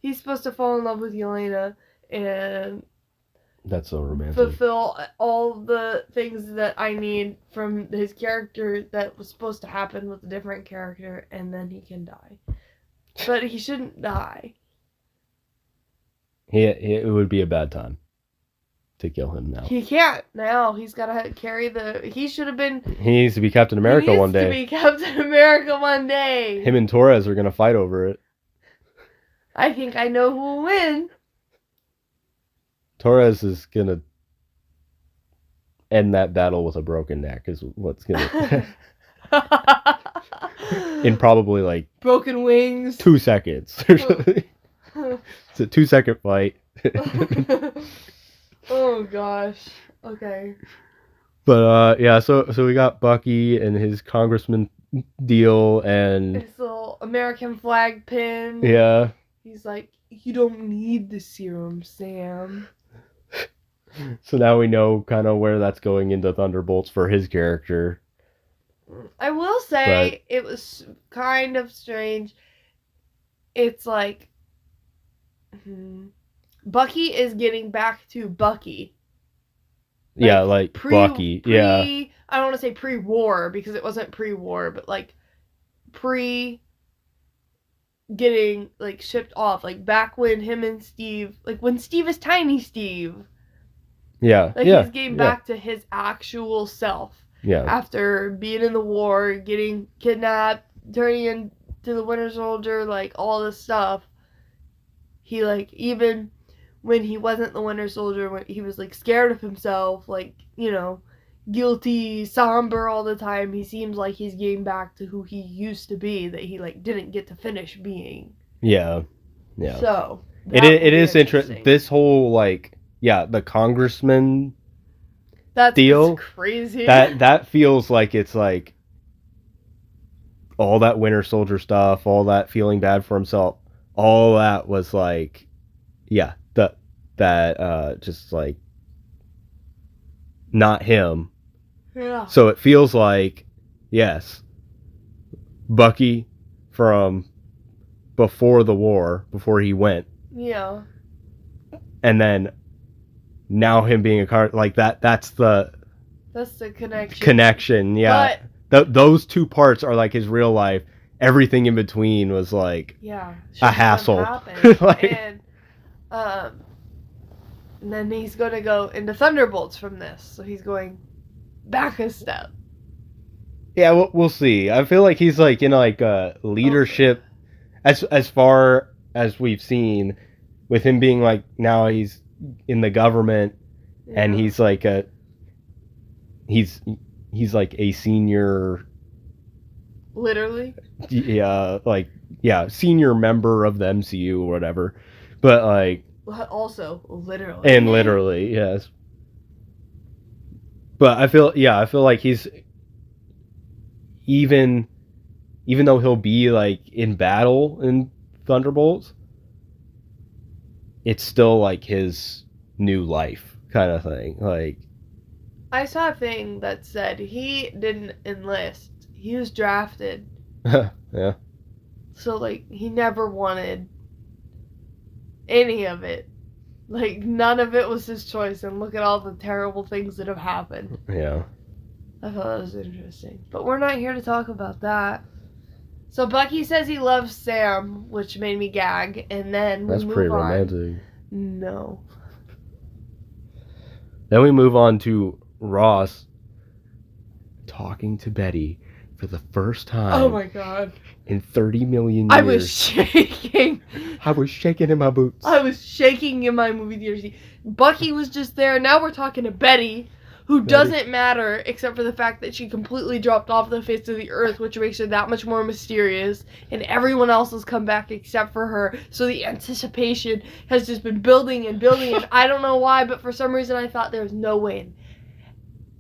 He's supposed to fall in love with Yelena and That's so romantic. fulfill all the things that I need from his character that was supposed to happen with a different character, and then he can die. But he shouldn't die. It would be a bad time to kill him now. He can't now. He's got to carry the... He should have been... He needs to be Captain America one day. He needs to be Captain America one day. Him and Torres are going to fight over it. I think I know who will win. Torres is going to end that battle with a broken neck is what's going to... in probably like... Broken wings. 2 seconds. It's a 2-second fight. Oh gosh. Okay. But yeah, so we got Bucky and his congressman deal, and His little American flag pin. yeah. He's like, you don't need the serum, Sam. So now we know kind of where that's going into Thunderbolts for his character. I will say it was kind of strange. It's like Bucky is getting back to Bucky. Yeah, like Bucky. Yeah. I don't want to say pre-war because it wasn't pre-war, but like pre getting like shipped off, like back when him and Steve, like when Steve is tiny Steve. Yeah. Like yeah. he's getting back to his actual self. Yeah. After being in the war, getting kidnapped, turning into the Winter Soldier, like all this stuff. He like, even when he wasn't the Winter Soldier, when he was like scared of himself, like, you know, guilty, somber all the time, he seems like he's getting back to who he used to be, that he like didn't get to finish being. Yeah. Yeah. So it is interesting. This whole like, yeah, the congressman deal, crazy. That feels like it's like all that Winter Soldier stuff, all that feeling bad for himself, all that was like, yeah, that just like not him. Yeah. So it feels like, yes, Bucky from before the war, before he went, Yeah. and then now him being a car like that. That's the connection. connection. Yeah, those two parts are like his real life. Everything in between was like a hassle. And and then he's going to go into Thunderbolts from this, so he's going back a step. Yeah, we'll see. I feel like he's like in like leadership, as far as we've seen, with him being like now he's in the government, and he's like he's like a senior. Literally. Yeah, senior member of the MCU or whatever, but like. Also, literally. And literally, yes. But I feel like he's even though he'll be like in battle in Thunderbolts, it's still like his new life kind of thing. Like, I saw a thing that said he didn't enlist. He was drafted. yeah. So like he never wanted any of it. Like none of it was his choice, and look at all the terrible things that have happened. Yeah. I thought that was interesting. But we're not here to talk about that. So Bucky says he loves Sam, which made me gag, and then that's pretty romantic. No. Then we move on to Ross talking to Betty for the first time. Oh my god. In 30 million years. I was shaking. I was shaking in my boots. I was shaking in my movie theater seat. Bucky was just there. Now we're talking to Betty, who doesn't matter except for the fact that she completely dropped off the face of the earth, which makes her that much more mysterious. And everyone else has come back except for her. So the anticipation has just been building and building. And I don't know why, but for some reason I thought there was no way in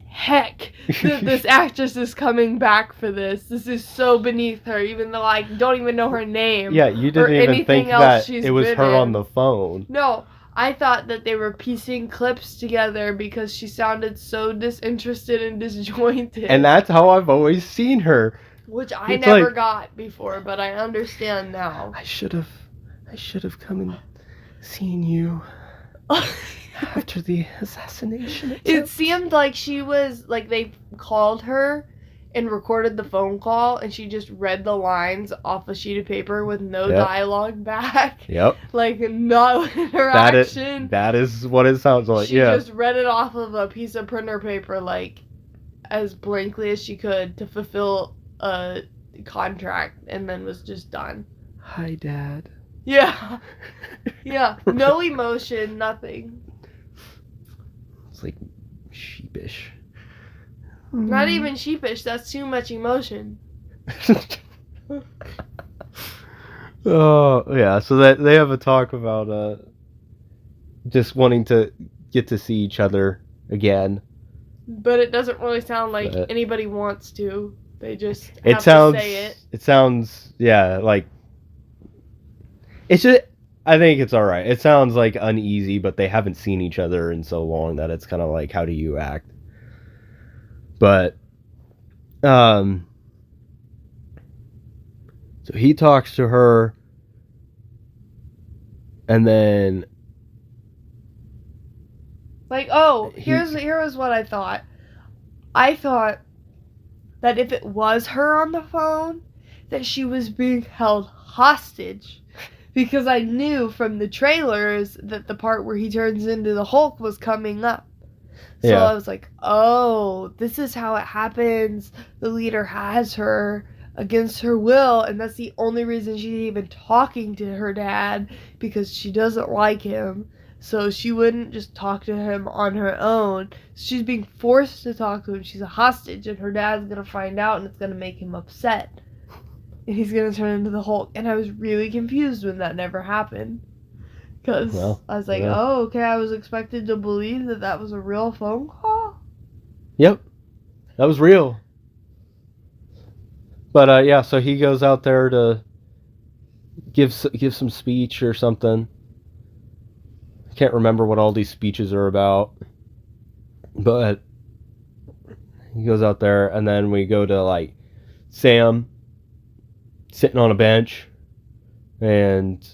heck this actress is coming back for this. This is so beneath her, even though I don't even know her name. Yeah, you didn't even think that it was her on the phone. No, I thought that they were piecing clips together because she sounded so disinterested and disjointed. And that's how I've always seen her. Which I never got before, but I understand now. I should have come and seen you. After the assassination attempt. It seemed like she was, like, they called her and recorded the phone call, and she just read the lines off a sheet of paper with no dialogue back. Yep. Like, no interaction. That is what it sounds like, she just read it off of a piece of printer paper, like, as blankly as she could to fulfill a contract, and then was just done. Hi, Dad. Yeah. Yeah. No emotion, nothing. It's like sheepish. Not even sheepish, that's too much emotion. Oh, yeah, so that they have a talk about just wanting to get to see each other again. But it doesn't really sound like anybody wants to. They just have to say it. It sounds, yeah, like it's just, I think it's alright. It sounds like uneasy, but they haven't seen each other in so long that it's kind of like, how do you act? But, so he talks to her, and then, like, here was what I thought. I thought that if it was her on the phone, that she was being held hostage. Because I knew from the trailers that the part where he turns into the Hulk was coming up. So I was like, oh, this is how it happens. The leader has her against her will, and that's the only reason she's even talking to her dad, because she doesn't like him. So she wouldn't just talk to him on her own. She's being forced to talk to him. She's a hostage, and her dad's going to find out, and it's going to make him upset. And he's going to turn into the Hulk. And I was really confused when that never happened. Because I was like, oh, okay, I was expected to believe that that was a real phone call? Yep. That was real. But, yeah, so he goes out there to give some speech or something. I can't remember what all these speeches are about. But He goes out there, and then we go to like Sam sitting on a bench, and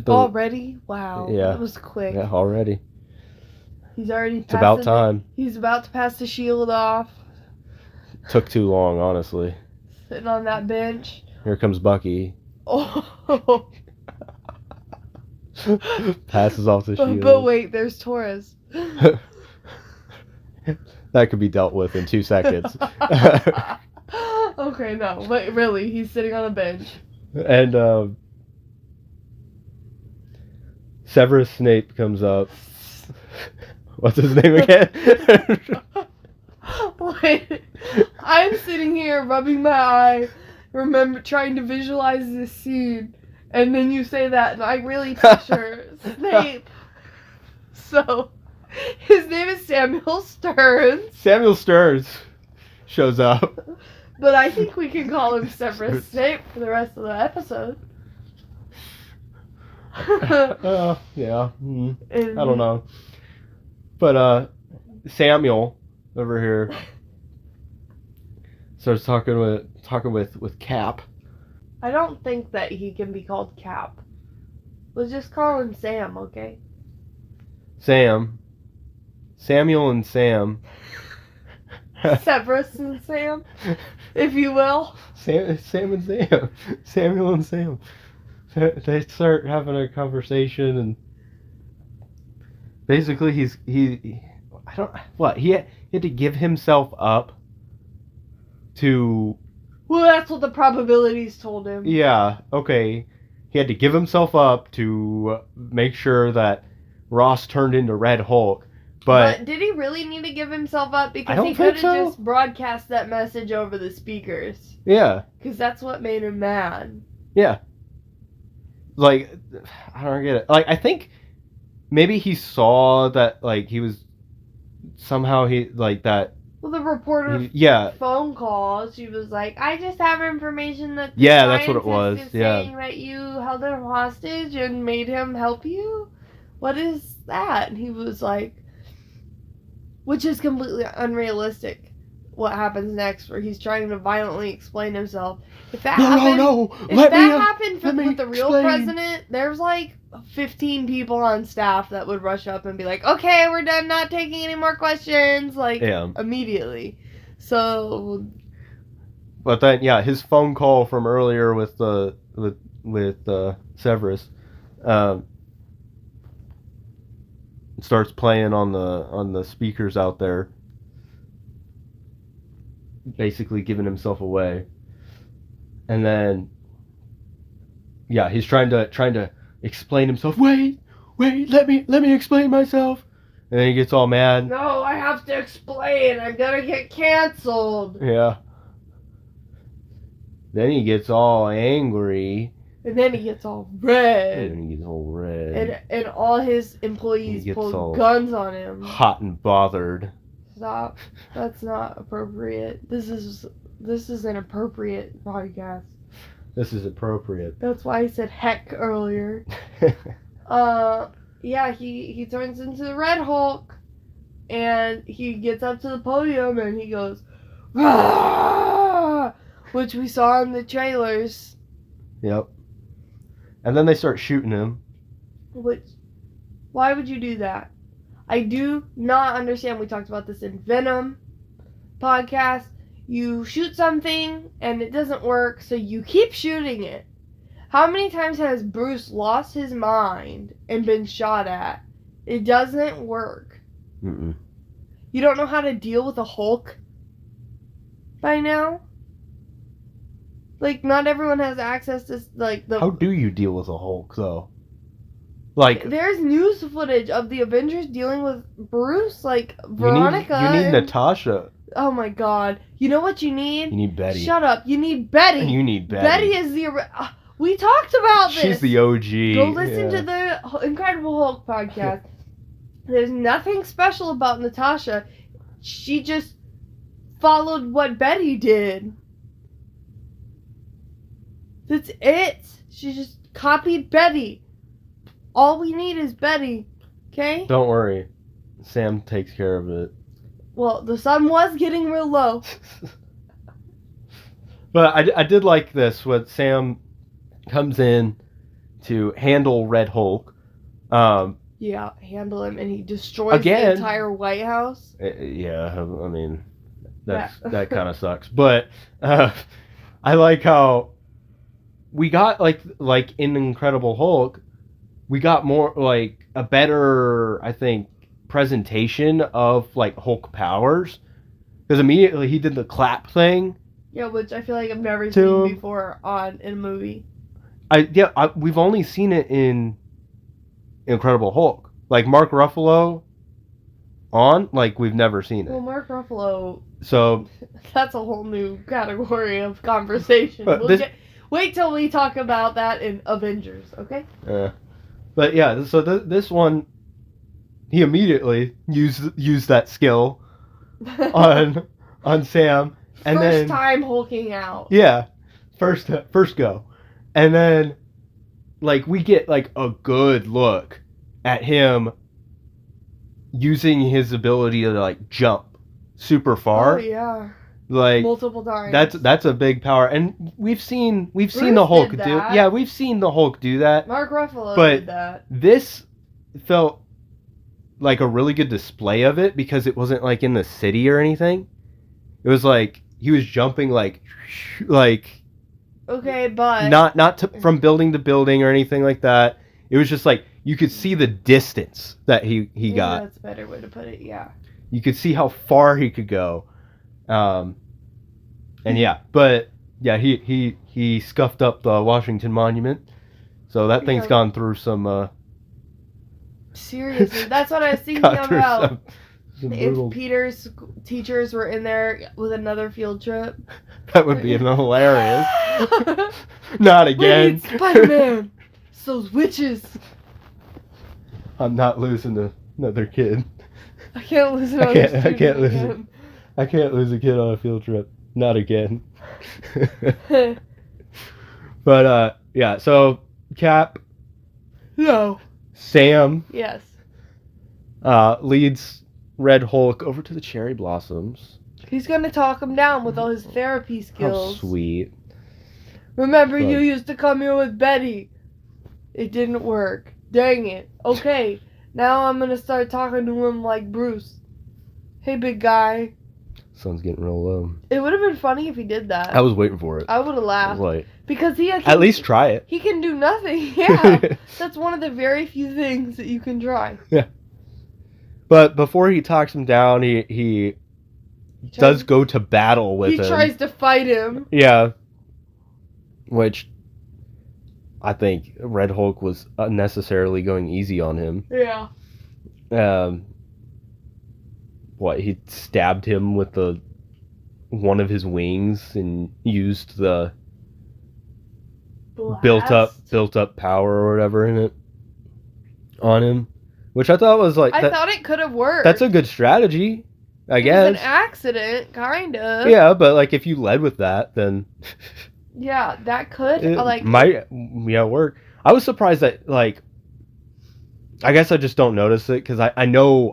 already? Wow. Yeah. That was quick. Yeah, already. He's already. It's about time. He's about to pass the shield off. Took too long, honestly. Sitting on that bench. Here comes Bucky. Oh. Passes off the shield. But wait, there's Torres. That could be dealt with in 2 seconds. Okay, no, but really, he's sitting on a bench. And Severus Snape comes up. What's his name again? Wait, I'm sitting here rubbing my eye, trying to visualize this scene, and then you say that, and I really picture Snape. So, his name is Samuel Stearns. Samuel Stearns shows up. But I think we can call him Severus Snape for the rest of the episode. Yeah. I don't know. But Samuel over here starts talking with Cap. I don't think that he can be called Cap. Let's just call him Sam, okay? Samuel and Sam. Severus and Sam, if you will. Sam and Sam. Samuel and Sam. They start having a conversation, and basically he had to give himself up to. Well, that's what the probabilities told him. Yeah, okay. He had to give himself up to make sure that Ross turned into Red Hulk. But did he really need to give himself up? Because he think could so. have just broadcast that message over the speakers. Yeah. Because that's what made him mad. Yeah. Like, I don't get it. Like, I think maybe he saw that, like, he was somehow that. Well, the reporter phone call, she was like, I just have information that the that's what it was. is saying that you held him hostage and made him help you? What is that? And he was like, which is completely unrealistic. What happens next, where he's trying to violently explain himself. If that happened with the real president, there's like 15 people on staff that would rush up and be like, okay, we're done, not taking any more questions, immediately. So, but then his phone call from earlier with Severus starts playing on the speakers out there, basically giving himself away. And then he's trying to explain himself. Wait, let me explain myself. And then he gets all mad. No, I have to explain. I'm gonna get canceled. Yeah. Then he gets all angry. And then he gets all red. And all his employees pull guns on him. Hot and bothered. Stop. That's not appropriate. This is an appropriate podcast. This is appropriate. That's why I said heck earlier. He turns into the Red Hulk, and he gets up to the podium and he goes, "Rah!" Which we saw in the trailers. Yep. And then they start shooting him. Why would you do that? I do not understand. We talked about this in Venom podcast. You shoot something and it doesn't work, so you keep shooting it. How many times has Bruce lost his mind and been shot at? It doesn't work. Mm-mm. You don't know how to deal with a Hulk by now? Like, not everyone has access to, How do you deal with a Hulk, though? Like, there's news footage of the Avengers dealing with Bruce, Veronica. You need Natasha. Oh my god. You know what you need? You need Betty. Shut up. You need Betty. You need Betty. Betty is we talked about this. She's the OG. Go listen to the Incredible Hulk podcast. There's nothing special about Natasha. She just followed what Betty did. That's it. She just copied Betty. All we need is Betty. Okay? Don't worry. Sam takes care of it. Well, the sun was getting real low. But I did like this when Sam comes in to handle Red Hulk. Yeah, handle him, and he destroys Again, the entire White House. Yeah, I mean, that kind of sucks. But I like how we got like in Incredible Hulk, we got more like a better, I think, presentation of like Hulk powers, because immediately he did the clap thing. Yeah, which I feel like I've never seen before in a movie. We've only seen it in Incredible Hulk. Like Mark Ruffalo we've never seen it. Well, Mark Ruffalo. So that's a whole new category of conversation. Wait till we talk about that in Avengers, okay? But yeah, so this one, he immediately used that skill on Sam, and first time hulking out. Yeah, first go, and then like we get like a good look at him using his ability to like jump super far. Oh yeah. Like multiple times. That's a big power, and we've seen the Hulk do. Yeah, we've seen the Hulk do that. Mark Ruffalo did that. This felt like a really good display of it because it wasn't like in the city or anything. It was like he was jumping like okay, but not from building to building or anything like that. It was just like you could see the distance that he got. That's a better way to put it. Yeah. You could see how far he could go. And yeah, but yeah, he scuffed up the Washington Monument, so that thing's gone through some. Seriously, that's what I was thinking about. If Peter's teachers were in there with another field trip, that would be hilarious. Not again. We need Spider-Man. It's those witches. I'm not losing another kid. I can't lose another kid. I can't lose a kid on a field trip. Not again. But yeah, so Cap. No. Sam. Yes. Leads Red Hulk over to the cherry blossoms. He's gonna talk him down with all his therapy skills. How sweet. Remember, you used to come here with Betty. It didn't work. Dang it. Okay, now I'm gonna start talking to him like Bruce. Hey, big guy. Sun's getting real low. It would have been funny if he did that. I was waiting for it. I would have laughed. Like, because he at least try it. He can do nothing. Yeah. That's one of the very few things that you can try. Yeah. But before he talks him down, he does go to battle with him. He tries to fight him. Yeah. Which I think Red Hulk was unnecessarily going easy on him. Yeah. He stabbed him with one of his wings and used the built up power or whatever in it on him, which I thought was like I thought it could have worked. That's a good strategy, I guess. It was an accident, kind of. Yeah, but like if you led with that, then yeah, that could might work. I was surprised that like. I guess I just don't notice it because I know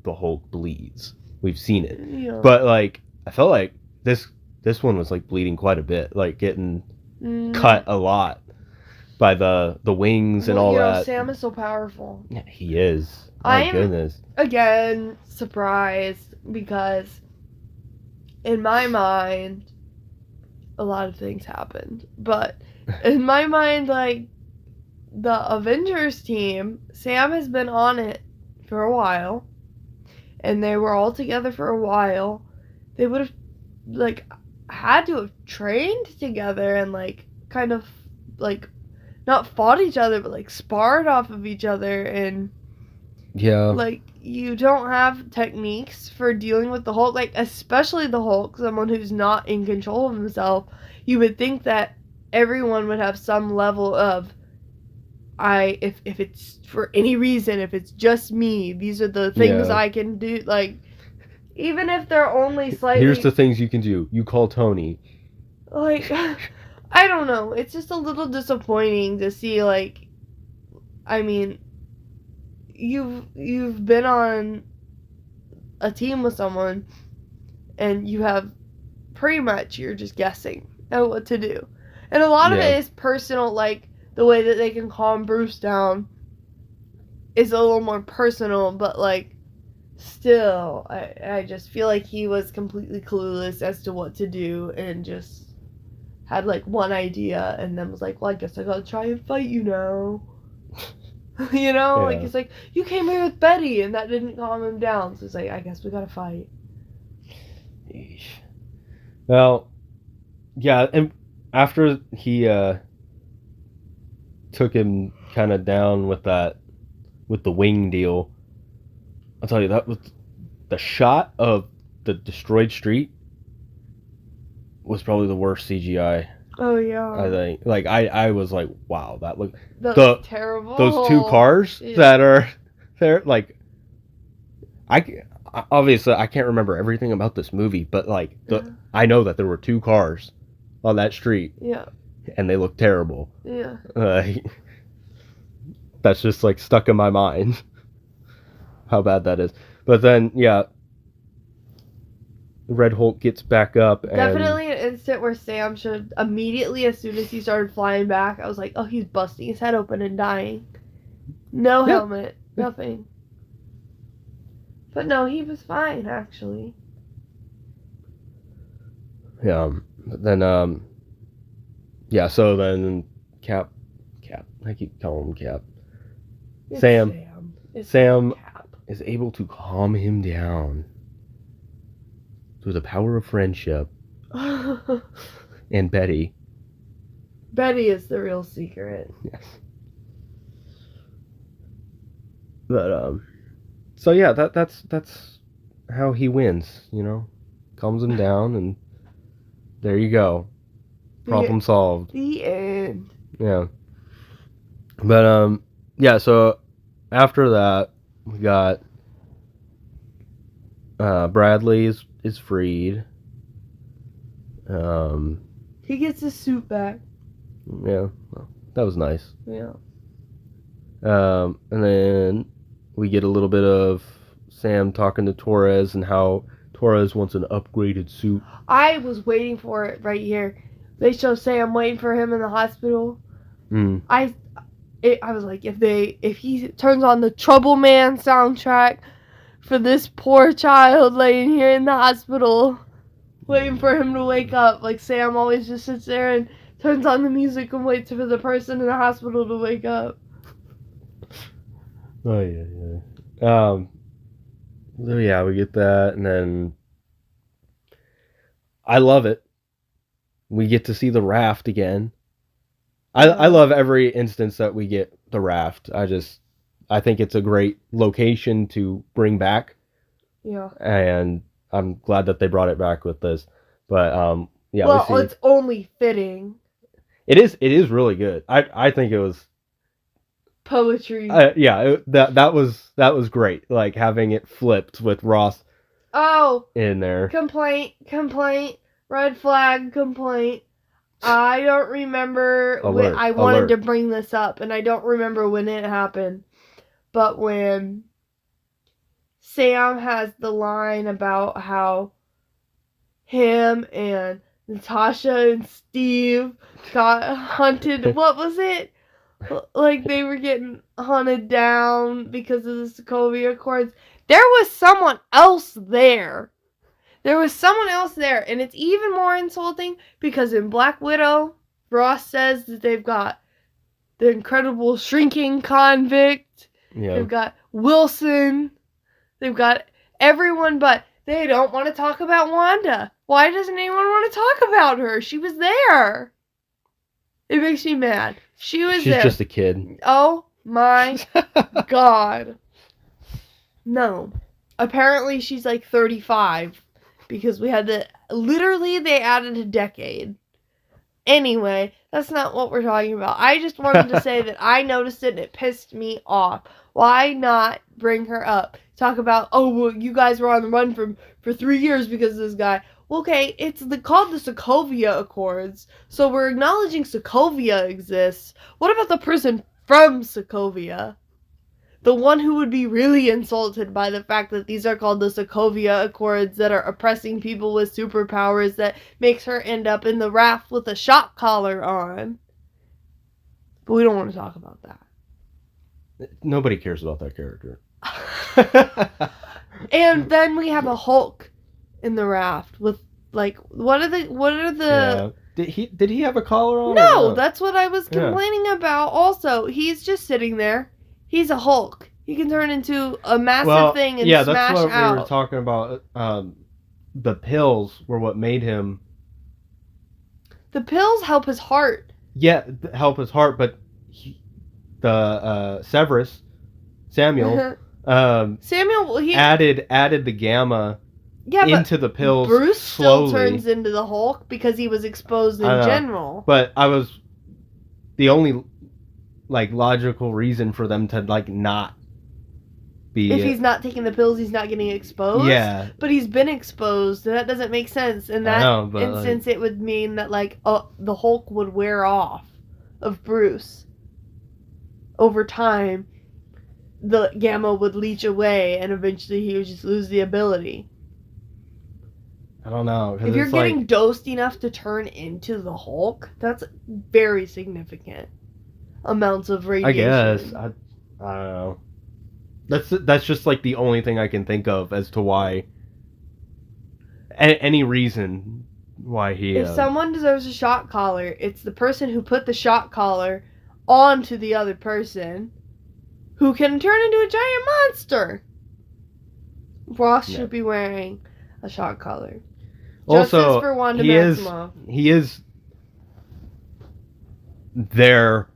the Hulk bleeds. We've seen it, but like I felt like this one was like bleeding quite a bit, like getting cut a lot by the wings and all that. Sam is so powerful. Yeah, he is. My goodness. Again, surprised because in my mind, a lot of things happened, but in my mind, like. The Avengers team, Sam has been on it for a while, and they were all together for a while. They would have, like, had to have trained together and, like, kind of, like, not fought each other, but, like, sparred off of each other, and, yeah, like, you don't have techniques for dealing with the Hulk, like, especially the Hulk, someone who's not in control of himself. You would think that everyone would have some level of if it's for any reason, if it's just me, these are the things I can do. Like, even if they're only slightly. Here's the things you can do. You call Tony. Like, I don't know. It's just a little disappointing to see. Like, I mean, you've been on a team with someone and you have pretty much you're just guessing at what to do. And a lot of it is personal, like the way that they can calm Bruce down is a little more personal, but like still I just feel like he was completely clueless as to what to do and just had like one idea and then was like, well, I guess I gotta try and fight you now. You know, like it's like, you came here with Betty and that didn't calm him down, so it's like, I guess we gotta fight. Eesh. Well, yeah, and after he took him kind of down with the wing deal, I'll tell you, that was the shot of the destroyed street was probably the worst CGI. Oh yeah. I think, like, I was like, wow, that looked terrible. Those two cars that are there, like, obviously I can't remember everything about this movie, but like I know that there were two cars on that street. Yeah. And they look terrible. Yeah. That's just like stuck in my mind. How bad that is. But then, yeah, Red Hulk gets back up. Definitely an instant where Sam should immediately, as soon as he started flying back, I was like, oh, he's busting his head open and dying. No helmet. Nothing. But no, he was fine, actually. Yeah. Then, yeah, so then Cap. I keep calling him Cap. Sam is able to calm him down through the power of friendship. And Betty. Betty is the real secret. Yes. But so yeah, that's how he wins, you know. Calms him down and there you go. Problem solved. The end. Yeah. But yeah, so after that we got Bradley is freed. He gets his suit back. Yeah, well, that was nice. Yeah. And then we get a little bit of Sam talking to Torres and how Torres wants an upgraded suit. I was waiting for it right here. They show Sam waiting for him in the hospital. I was like, if he turns on the Trouble Man soundtrack for this poor child laying here in the hospital, waiting for him to wake up, like Sam always just sits there and turns on the music and waits for the person in the hospital to wake up. Oh yeah. So yeah, we get that, and then I love it. We get to see the raft again. I love every instance that we get the raft. I think it's a great location to bring back. Yeah. And I'm glad that they brought it back with this. But yeah. Well, it's only fitting. It is really good. I think it was poetry. Yeah, that was great. Like having it flipped with Ross. Oh. In there. Complaint. Red flag. Complaint. I don't remember when I wanted to bring this up, and I don't remember when it happened. But when Sam has the line about how him and Natasha and Steve got hunted, what was it? Like they were getting hunted down because of the Sokovia Accords. There was someone else there. And it's even more insulting because in Black Widow, Ross says that they've got the incredible shrinking convict. Yeah. They've got Wilson. They've got everyone, but they don't want to talk about Wanda. Why doesn't anyone want to talk about her? She was there. It makes me mad. She's there. Just a kid. Oh my God. No. Apparently she's like 35. Because we had to, literally, they added a decade. Anyway, that's not what we're talking about. I just wanted to say that I noticed it and it pissed me off. Why not bring her up? Talk about, oh, well, you guys were on the run for 3 years because of this guy. Okay, it's called the Sokovia Accords. So we're acknowledging Sokovia exists. What about the person from Sokovia? the one who would be really insulted by the fact that these are called the Sokovia Accords that are oppressing people with superpowers that makes her end up in the raft with a shock collar on. But we don't want to talk about that. Nobody cares about that character. And then we have a Hulk in the raft with like what are the Yeah. Did he have a collar on? No, that's what I was complaining about also. He's just sitting there. He's a Hulk. He can turn into a massive thing and smash out. Yeah, that's what we were talking about. The pills were what made him... The pills help his heart. Yeah, help his heart, but Samuel, he added the gamma into the pills. Bruce slowly. Still turns into the Hulk because he was exposed in general. But the only like logical reason for them to like not be... If he's not taking the pills, he's not getting exposed. Yeah. But he's been exposed, and that doesn't make sense. In that instance, it would mean that like the Hulk would wear off of Bruce. Over time, the gamma would leach away, and eventually he would just lose the ability. I don't know. If you're getting dosed enough to turn into the Hulk, that's very significant amounts of radiation. I guess. I don't know. That's just like the only thing I can think of as to why... Any reason why he... If someone deserves a shock collar, it's the person who put the shock collar onto the other person who can turn into a giant monster. Ross should be wearing a shock collar. Also, Justice for Wanda Maximoff. He is there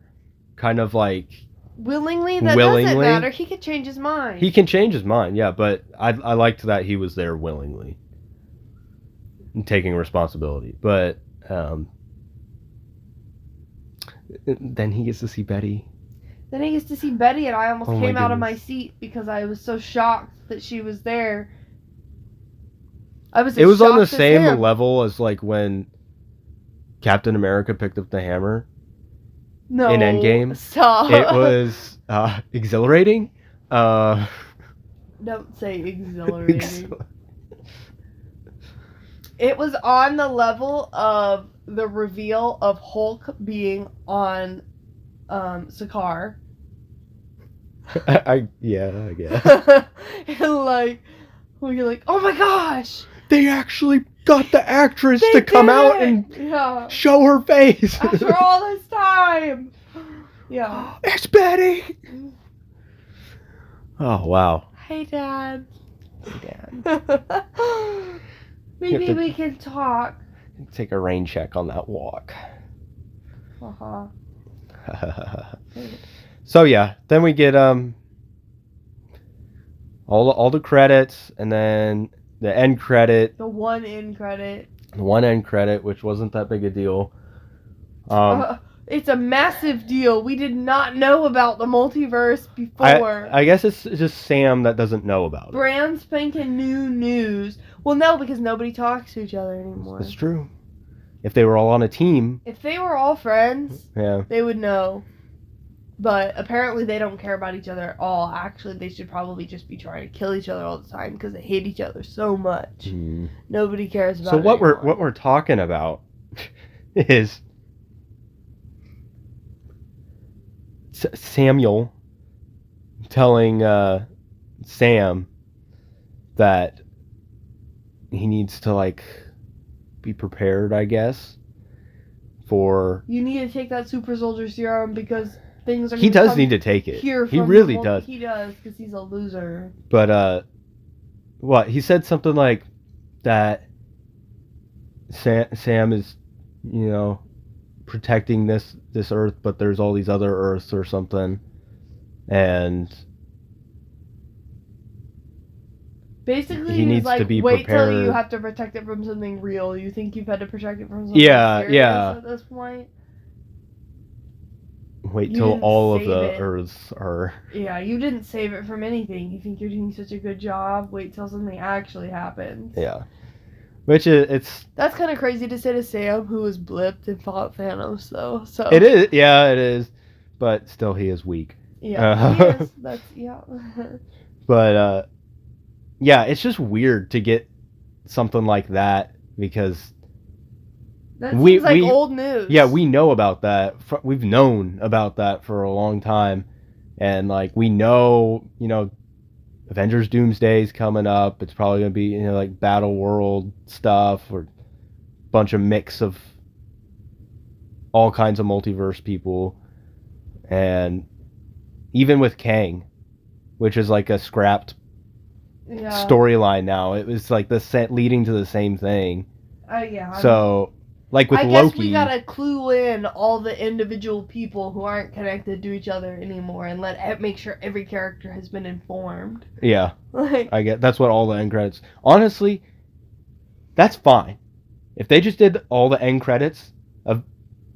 kind of like... Willingly? That doesn't matter. He could change his mind. He can change his mind, yeah, but I liked that he was there willingly. And taking responsibility. But then he gets to see Betty. Then he gets to see Betty, and I almost came out of my seat because I was so shocked that she was there. It was on the same level as like when Captain America picked up the hammer. No. In Endgame. Stop. It was exhilarating. Don't say exhilarating. It was on the level of the reveal of Hulk being on Sakaar. I guess. And like, we're like, oh my gosh! They actually got the actress to come out and show her face. After all this time! Yeah. It's Betty! Oh, wow. Hey, Dad. Hey, Dad. Maybe we can talk. Take a rain check on that walk. Uh-huh. So, yeah. Then we get all the credits, and then the end credit. The one end credit. The one end credit, which wasn't that big a deal. It's a massive deal. We did not know about the multiverse before. I guess it's just Sam that doesn't know about it. Brand spanking new news. Well, no, because nobody talks to each other anymore. It's true. If they were all on a team. If they were all friends, yeah, they would know. But apparently they don't care about each other at all. Actually, they should probably just be trying to kill each other all the time because they hate each other so much. Nobody cares about it. So what we're talking about is Samuel telling Sam that he needs to like be prepared, I guess, for... You need to take that super soldier serum because things are... He does need to take it. He really does. He does, because he's a loser. But, what? He said something like that Sam is, you know, protecting this Earth, but there's all these other Earths or something. And... Basically, he needs like, to be wait prepared. till you have to protect it from something real. You think you've had to protect it from something serious at this point? Wait till all of the Earths are... Yeah, you didn't save it from anything. You think you're doing such a good job? Wait till something actually happens. Yeah. Which it's... That's kind of crazy to say to Sam, who was blipped and fought Thanos, though. So it is, yeah, it is. But still, he is weak. Yeah, he is. That's yeah. But yeah, it's just weird to get something like that because That seems like old news. yeah, we know about that. We've known about that for a long time, and like we know, Avengers Doomsday is coming up. It's probably gonna be like Battle World stuff or bunch of mix of all kinds of multiverse people, and even with Kang, which is like a scrapped storyline now. It was like leading to the same thing. Yeah. So, like with Loki, I guess we gotta clue in all the individual people who aren't connected to each other anymore, and make sure every character has been informed. Yeah, I get that's what all the end credits. Honestly, that's fine. If they just did all the end credits of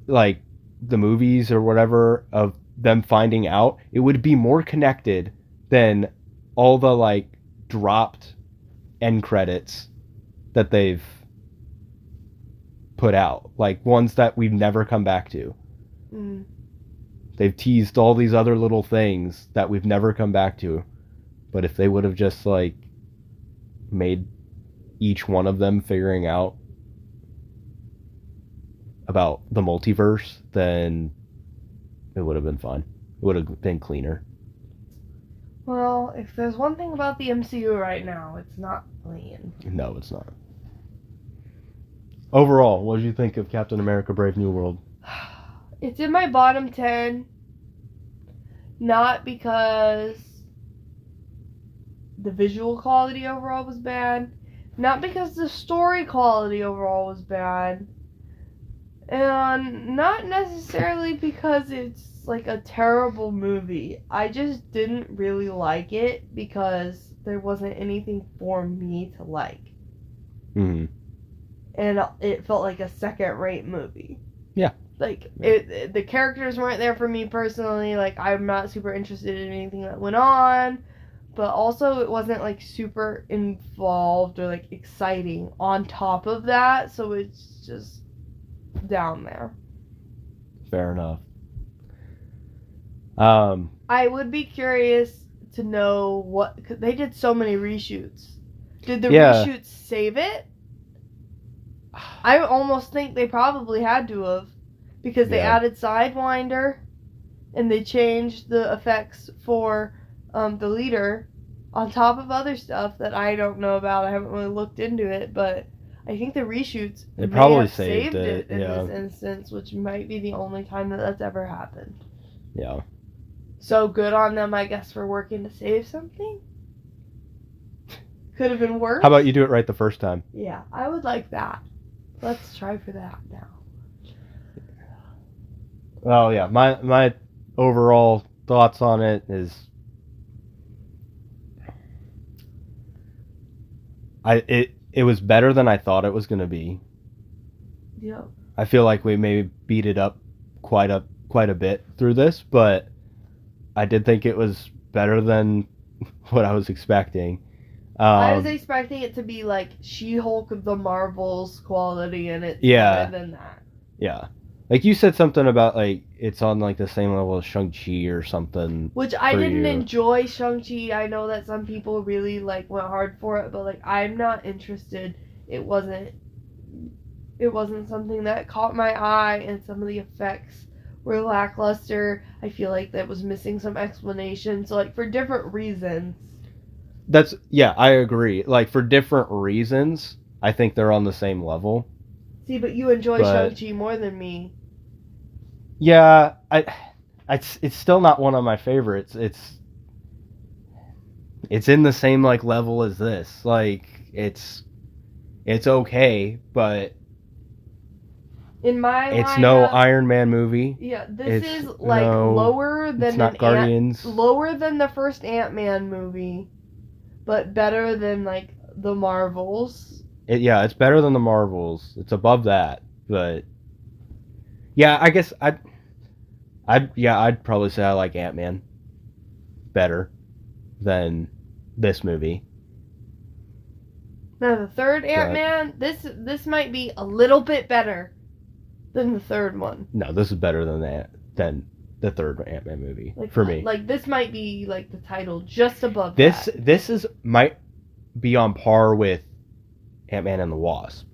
like the movies or whatever of them finding out, it would be more connected than all the like dropped end credits that they've put out, like ones that we've never come back to. They've teased all these other little things that we've never come back to, but if they would have just like made each one of them figuring out about the multiverse, then it would have been fun. It would have been cleaner. Well, if there's one thing about the MCU right now, it's not clean. No, it's not. Overall, what did you think of Captain America Brave New World? It's in my bottom 10. Not because the visual quality overall was bad. Not because the story quality overall was bad. And not necessarily because it's like a terrible movie. I just didn't really like it because there wasn't anything for me to like. Mm-hmm. And it felt like a second-rate movie. Yeah. Like, the characters weren't there for me personally. Like, I'm not super interested in anything that went on. But also, it wasn't, like, super involved or, like, exciting on top of that. So it's just down there. Fair enough. I would be curious to know cause they did so many reshoots. Did the reshoots save it? I almost think they probably had to have, because they added Sidewinder and they changed the effects for the leader on top of other stuff that I don't know about. I haven't really looked into it, but I think the reshoots probably saved it in this instance, which might be the only time that that's ever happened. Yeah. So good on them, I guess, for working to save something. Could have been worse. How about you do it right the first time? Yeah, I would like that. Let's try for that now. Well, yeah, my overall thoughts on it is it was better than I thought it was going to be. Yeah. I feel like we maybe beat it up quite a bit through this, but I did think it was better than what I was expecting. I was expecting it to be like She-Hulk of the Marvels quality, and it's better than that. Yeah. Like you said something about like it's on like the same level as Shang-Chi or something. Which I didn't enjoy Shang-Chi. I know that some people really like went hard for it, but like I'm not interested. It wasn't something that caught my eye, and some of the effects were lackluster. I feel like that was missing some explanation. So like for different reasons. I agree. Like for different reasons, I think they're on the same level. See, but you enjoy Shang-Chi more than me. Yeah, it's still not one of my favorites. It's in the same like level as this. Like it's okay, but in my it's no Iron Man movie. Yeah, this is like lower than Guardians. Lower than the first Ant-Man movie, but better than like the Marvels. It's better than the Marvels. It's above that, but yeah, I guess I'd probably say I like Ant-Man better than this movie. Now the third Ant-Man, this might be a little bit better than the third one. No, this is better than that. Than the third Ant-Man movie Like, for me. Like, this might be, like, the title just above This that. this might be on par with Ant-Man and the Wasp.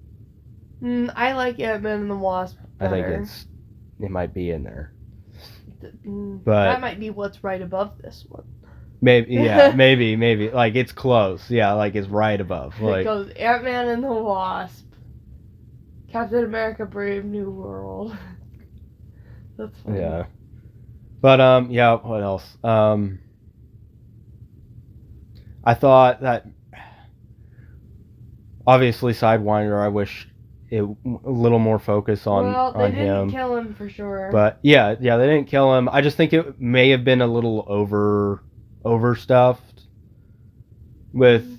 I like Ant-Man and the Wasp better. I think it might be in there. But that might be what's right above this one. Maybe, yeah, maybe. Like, it's close. Yeah, like, it's right above. Like, it goes Ant-Man and the Wasp, Captain America: Brave New World. That's funny. Yeah. But, yeah, what else? I thought that, obviously, Sidewinder, I wish a little more focus on him. Well, they didn't kill him for sure. But, yeah, they didn't kill him. I just think it may have been a little overstuffed with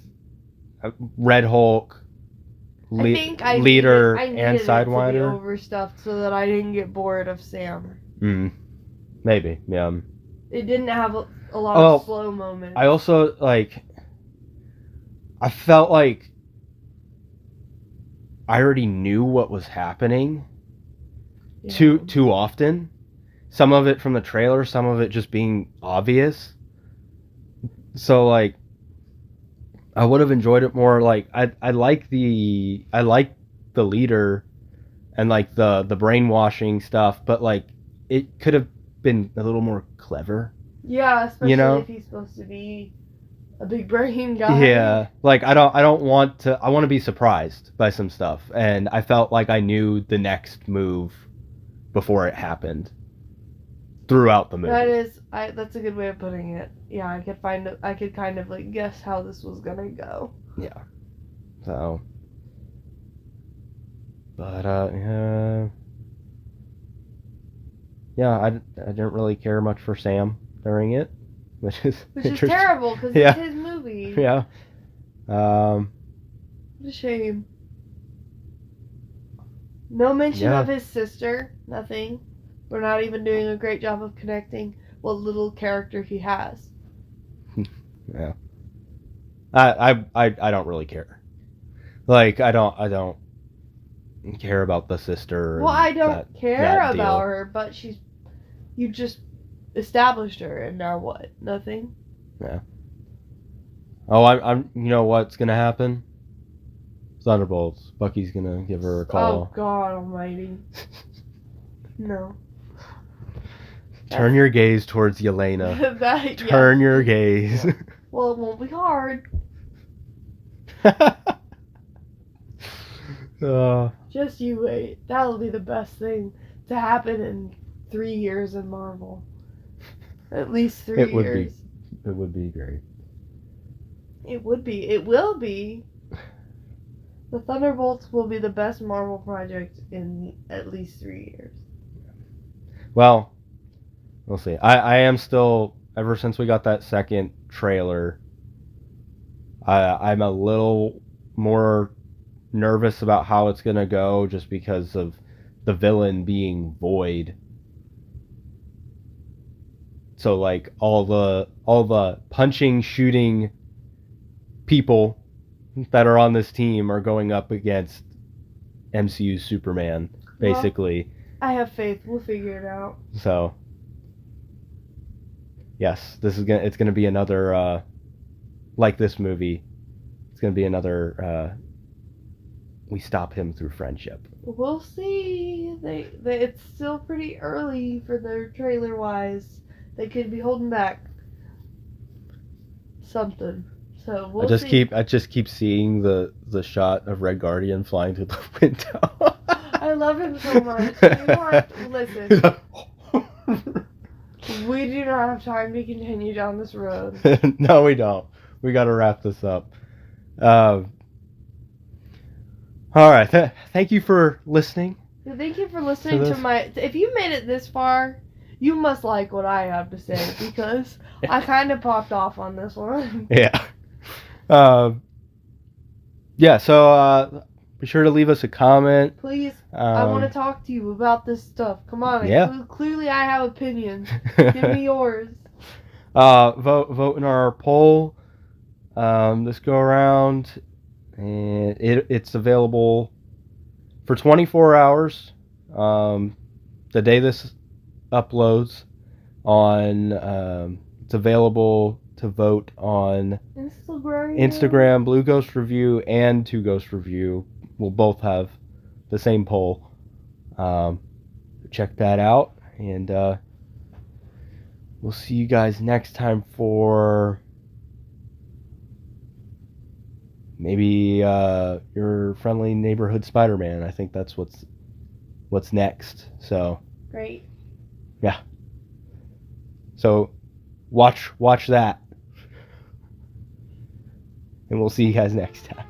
Red Hulk, leader, and Sidewinder. To be overstuffed so that I didn't get bored of Sam. Maybe, yeah. It didn't have a lot of slow moments. I also, like, I felt like I already knew what was happening too often. Some of it from the trailer, some of it just being obvious. So, like, I would have enjoyed it more. Like, I like the leader and, like, the brainwashing stuff, but, like, it could have been a little more clever. Yeah, especially if he's supposed to be a big brain guy. Yeah, like, I want to be surprised by some stuff, and I felt like I knew the next move before it happened throughout the movie. That's a good way of putting it. Yeah, I could kind of, like, guess how this was gonna go. Yeah. So, but yeah, I didn't really care much for Sam during it, which is terrible because it's his movie. Yeah. What a shame. No mention of his sister. Nothing. We're not even doing a great job of connecting what little character he has. Yeah. I don't really care. Like, I don't care about the sister. Well, I don't care about her, but you just established her, and now what? Nothing? Yeah. Oh, I'm you know what's gonna happen? Thunderbolts. Bucky's gonna give her a call. Oh, God almighty. No. Turn your gaze towards Yelena. Turn your gaze. Yeah. Well, it won't be hard. Just you wait. That'll be the best thing to happen in 3 years in Marvel. At least 3 years. It would be great. It would be. It will be. The Thunderbolts will be the best Marvel project in at least 3 years. Well, we'll see. I am still, ever since we got that second trailer, I'm a little more nervous about how it's going to go just because of the villain being Void. So, like, all the punching, shooting people that are on this team are going up against MCU's Superman, basically. Well, I have faith. We'll figure it out. So, yes, it's gonna be another like this movie. It's gonna be another we stop him through friendship. We'll see. It's still pretty early for their trailer wise. They could be holding back something. So we'll see. I just keep seeing the shot of Red Guardian flying through the window. I love him so much. Listen. We do not have time to continue down this road. No, we don't. We got to wrap this up. All right. Thank you for listening. Thank you for listening to my... If you made it this far, you must like what I have to say, because I kind of popped off on this one. Yeah. Yeah, so be sure to leave us a comment. Please. I want to talk to you about this stuff. Come on. Yeah. Clearly I have opinions. Give me yours. Vote in our poll this go around. And it's available for 24 hours. The day this uploads, on. It's available to vote on Instagram, Blue Ghost Review, and Two Ghost Review. We'll both have the same poll. Check that out, and we'll see you guys next time for maybe your friendly neighborhood Spider-Man. I think that's what's next. So Great. yeah. So watch that, and we'll see you guys next time.